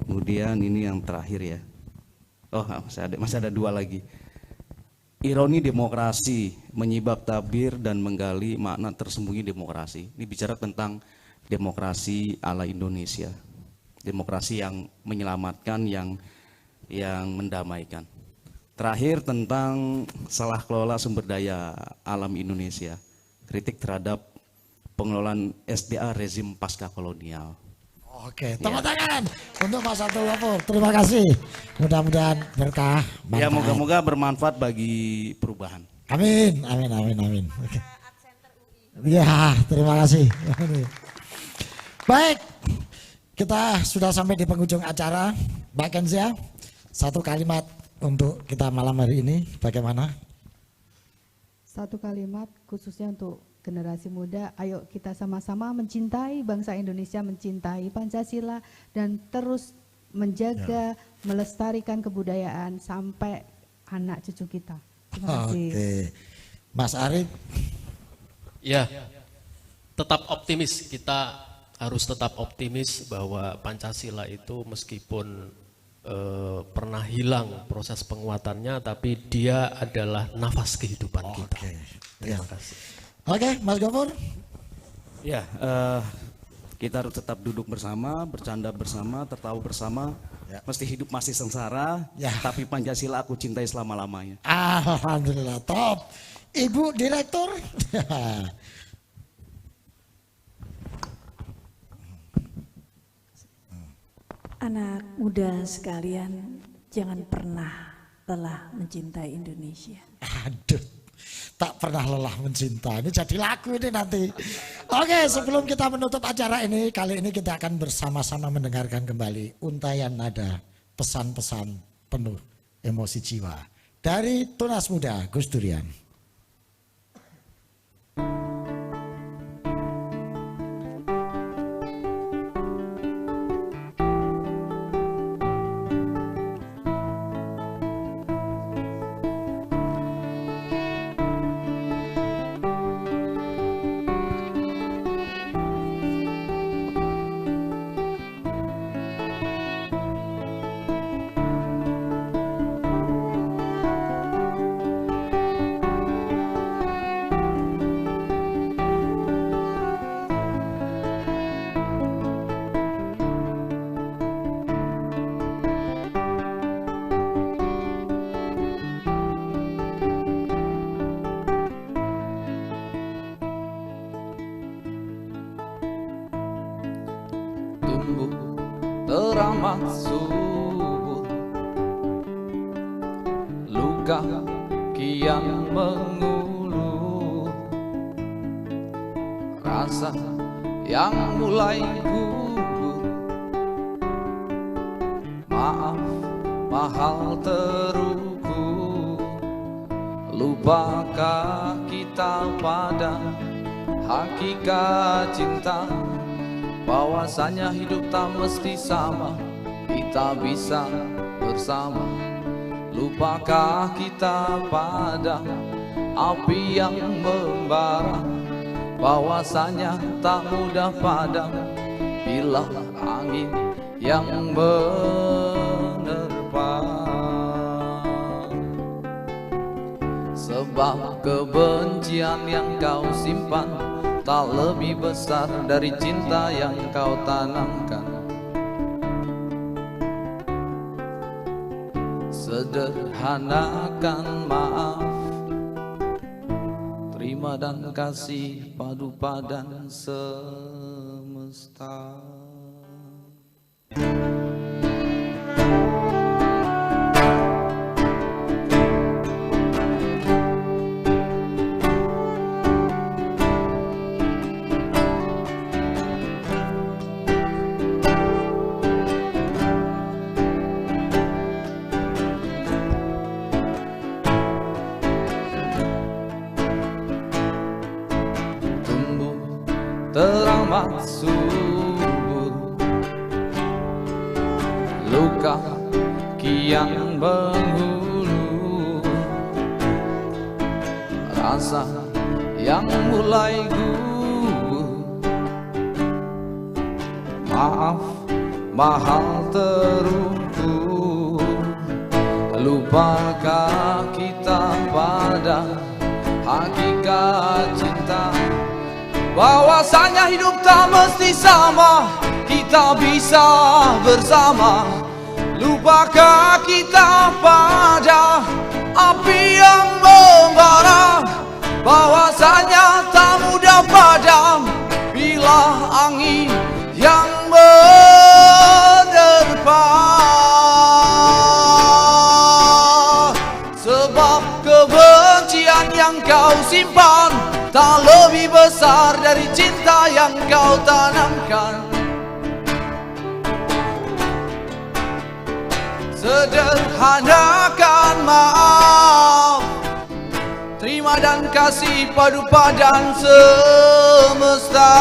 Kemudian ini yang terakhir ya. Oh, masih ada 2 lagi. Ironi demokrasi, menyibak tabir dan menggali makna tersembunyi demokrasi. Ini bicara tentang demokrasi ala Indonesia. Demokrasi yang menyelamatkan, yang mendamaikan. Terakhir tentang salah kelola sumber daya alam Indonesia. Kritik terhadap pengelolaan SDA rezim pasca kolonial. Oke, tepuk tangan untuk Mas Abdul Ghafur. Terima kasih. Mudah-mudahan berkah. Ya, moga-moga bermanfaat bagi perubahan. Amin, amin, amin, amin. Oke. Ya, terima kasih. Baik, kita sudah sampai di penghujung acara. Mbak Kenzia, 1 kalimat untuk kita malam hari ini, bagaimana? 1 kalimat khususnya untuk generasi muda, ayo kita sama-sama mencintai bangsa Indonesia, mencintai Pancasila, dan terus menjaga, melestarikan kebudayaan sampai anak cucu kita. Terima kasih. Oke, Mas Arif. Ya, tetap optimis. Kita harus tetap optimis bahwa Pancasila itu meskipun pernah hilang proses penguatannya, tapi dia adalah nafas kehidupan kita. Terima kasih. Oke, Mas Ghafur. Ya, kita harus tetap duduk bersama, bercanda bersama, tertawa bersama. Ya. Meski hidup masih sengsara, tapi Pancasila aku cintai selama-lamanya. Alhamdulillah, top. Ibu Direktur. Anak muda sekalian, jangan pernah lelah mencintai Indonesia. Aduh. Tak pernah lelah mencinta. Ini jadi lagu ini nanti. Oke, sebelum kita menutup acara ini, kali ini kita akan bersama-sama mendengarkan kembali untayan nada pesan-pesan penuh emosi jiwa dari Tunas Muda Gus Durian. subuh teramat subur, luka kian mengulur, rasa yang mulai gugur, maaf mahal terukur. Lupakah kita pada hakikat cinta, bahwasanya hidup tak mesti sama, kita bisa bersama. Lupakah kita pada api yang membara, bahwasanya tak mudah padam bila angin yang menerpa. Sebab kebencian yang kau simpan tak lebih besar dari cinta yang kau tanamkan. Sederhanakan maaf, terima dan kasih padu padan semesta. Teramat subur, luka kian menghulu, rasa yang mulai gugur, maaf mahal terukur. Lupakah kita pada hakikat cinta, bahwasanya hidup tak mesti sama, kita bisa bersama. Lupakah kita pada api yang membara, bahwasanya tak mudah padam bila angin yang menerpa. Sebab kebencian yang kau simpan tak lebih besar dari cinta yang kau tanamkan. Sederhanakan maaf, terima dan kasih padu padan semesta.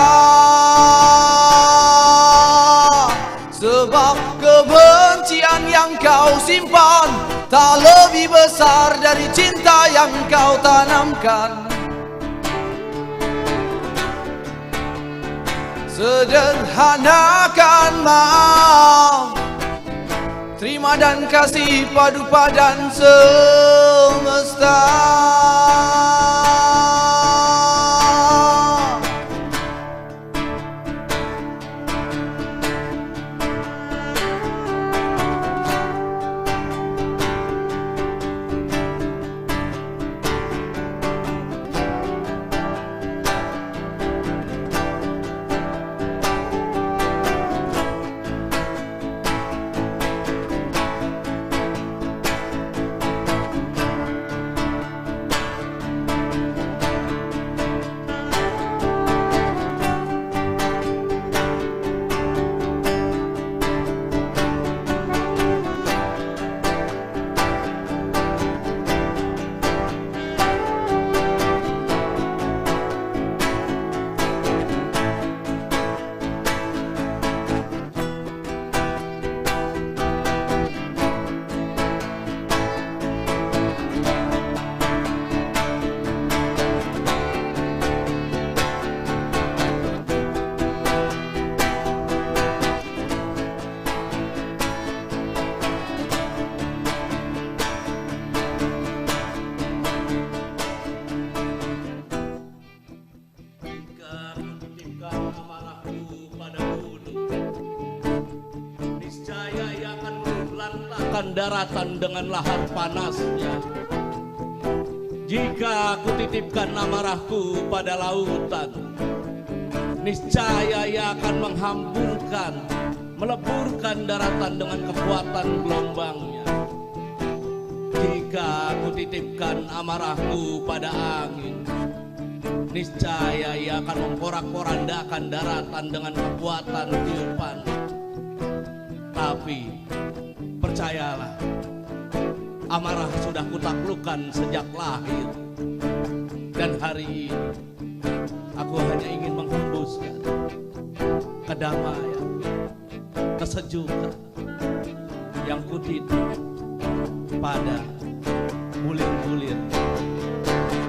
Sebab kebencian yang kau simpan tak lebih besar dari cinta yang kau tanamkan. Sederhanakan maaf, terima dan kasih padu padan semesta. Daratan dengan lahar panasnya. Jika aku titipkan amarahku pada lautan, niscaya ia akan menghambungkan meleburkan daratan dengan kekuatan gelombangnya. Jika aku titipkan amarahku pada angin, niscaya ia akan memporak-porandakan daratan dengan kekuatan tiupan. Tapi percayalah, amarah sudah kutaklukkan sejak lahir. Dan hari ini aku hanya ingin menghembuskan kedamaian, kesejukan yang kutitip pada bulir-bulir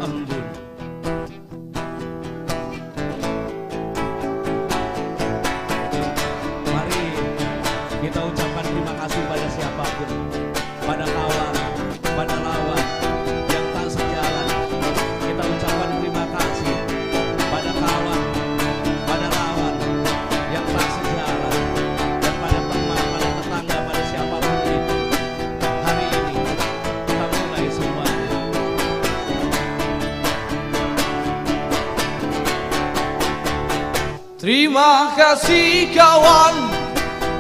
embun. Mari kita ucapkan terima kasih pada siapapun, pada kawan, pada lawan yang tak sejalan. Kita ucapkan terima kasih pada kawan, pada lawan yang tak sejalan, dan pada teman, pada tetangga, pada siapapun itu. Hari ini kita mulai semuanya. Terima kasih kawan,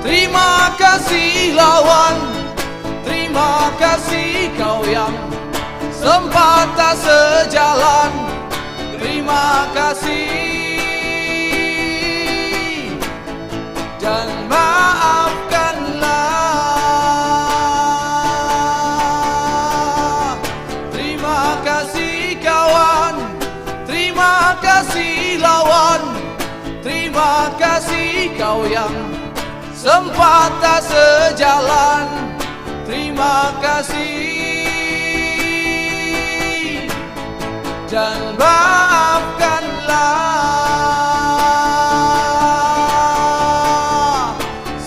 terima kasih lawan, terima kasih kau yang sempat tak sejalan. Terima kasih dan maafkanlah. Terima kasih kawan, terima kasih lawan, terima kasih kau yang sempat tak sejalan. Terima kasih dan maafkanlah.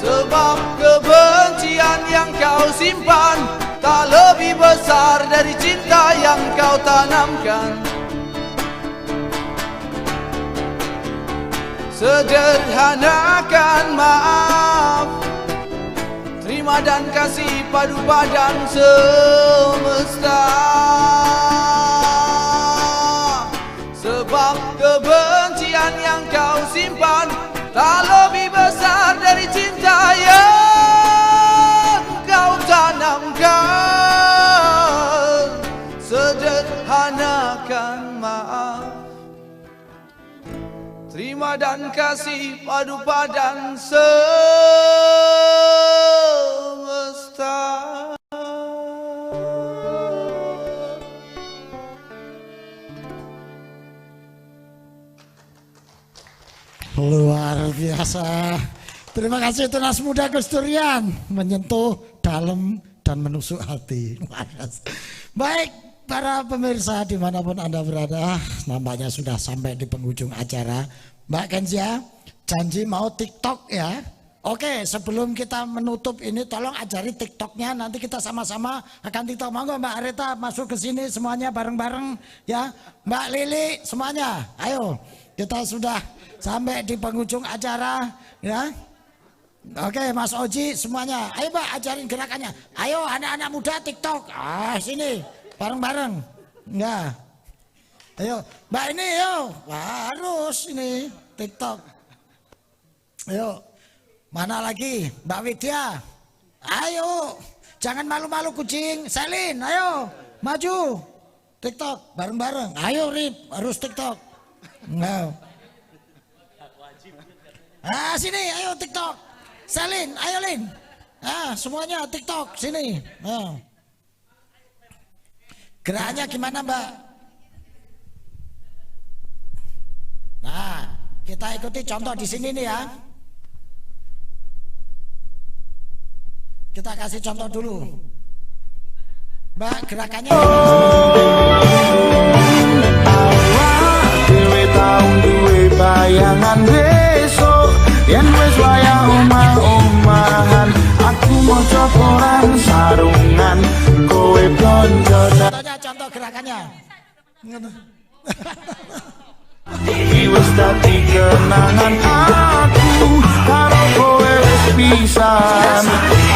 Sebab kebencian yang kau simpan tak lebih besar dari cinta yang kau tanamkan. Sederhanakan maaf, terima dan kasih padu badan semesta. Sebab kebencian yang kau simpan tak lebih besar dari cinta yang kau tanamkan. Sederhanakan maaf, terima dan kasih padu badan semesta. Luar biasa. Terima kasih Tunas Muda Gus Durian, menyentuh dalam dan menusuk hati. Baik para pemirsa dimanapun Anda berada, nampaknya sudah sampai di penghujung acara. Mbak Kenzia janji mau TikTok ya. Oke, sebelum kita menutup ini tolong ajari TikToknya, nanti kita sama-sama akan TikTok. Monggo Mbak Areta masuk ke sini semuanya bareng-bareng ya. Mbak Lili semuanya, ayo. Kita sudah sampai di penghujung acara ya. Oke, Mas Oji semuanya, ayo Mbak ajarin gerakannya. Ayo anak-anak muda TikTok. Sini bareng-bareng. Ya. Ayo, Mbak ini yo, harus ini TikTok. Ayo. Mana lagi? Mbak Widya. Ayo. Jangan malu-malu kucing. Selin, ayo. Maju. TikTok bareng-bareng. Ayo Rip, harus TikTok. Nah. Sini, ayo TikTok. Selin, ayo Lin. Semuanya TikTok sini. Gerakannya gimana Mbak? Nah, kita ikuti contoh di sini nih ya. Kita kasih contoh dulu. Mbak, gerakannya Dewe tau duwe bayangan besok yen wis wayah omah-omahan aku maca koran sarungan kowe blonjo. Contoh gerakannya. Iki wis dadi kenangan aku karo kowe wis pisan.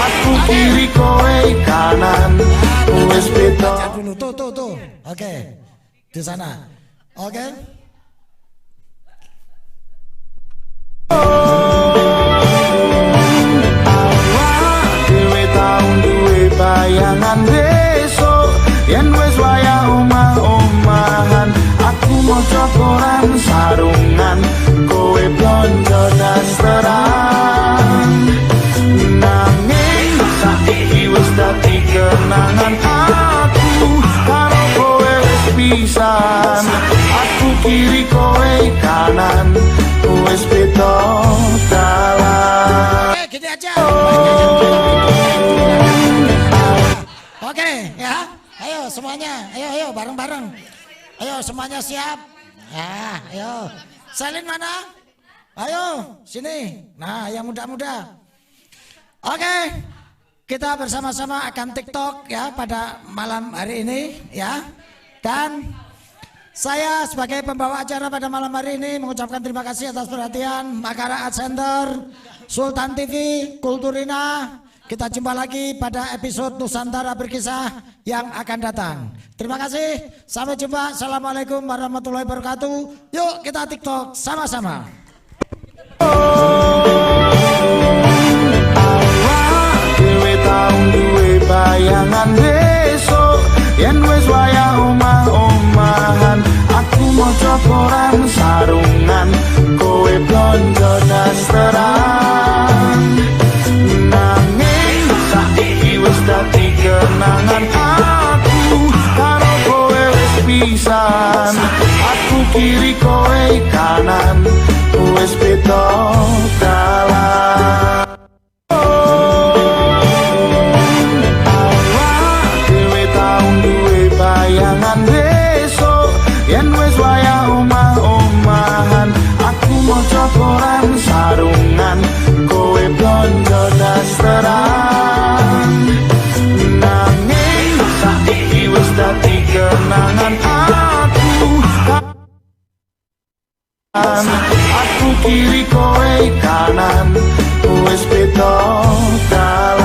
Aku kiri kowe kanan wis beda. Tuh. Oke. Di sana. Oke. gini aja. Oke, ya. Ayo semuanya, ayo bareng-bareng. Ayo semuanya siap. Ya, ayo. Salin mana? Ayo, sini. Nah, yang muda-muda. Oke. Kita bersama-sama akan TikTok ya pada malam hari ini ya. Dan saya sebagai pembawa acara pada malam hari ini mengucapkan terima kasih atas perhatian Makara Art Center, Sultan TV, Kulturina. Kita jumpa lagi pada episode Nusantara Berkisah yang akan datang. Terima kasih, sampai jumpa. Assalamualaikum warahmatullahi wabarakatuh. Yuk kita TikTok sama-sama. Bayangan besok yen wis wayah omah-omahan, aku maca koran sarungan, kowe blonjo dasteran. Nanging saiki wis dadi kenangan aku karo kowe wis pisan, aku kiri kowe kanan, wis beda dalan. Bayangan besok yen wis wayah omah-omahan, aku maca koran sarungan, kowe blonjo dasteran. Nanging saiki wis dadi kenangan aku kiri kowe kanan, wis beda dalan.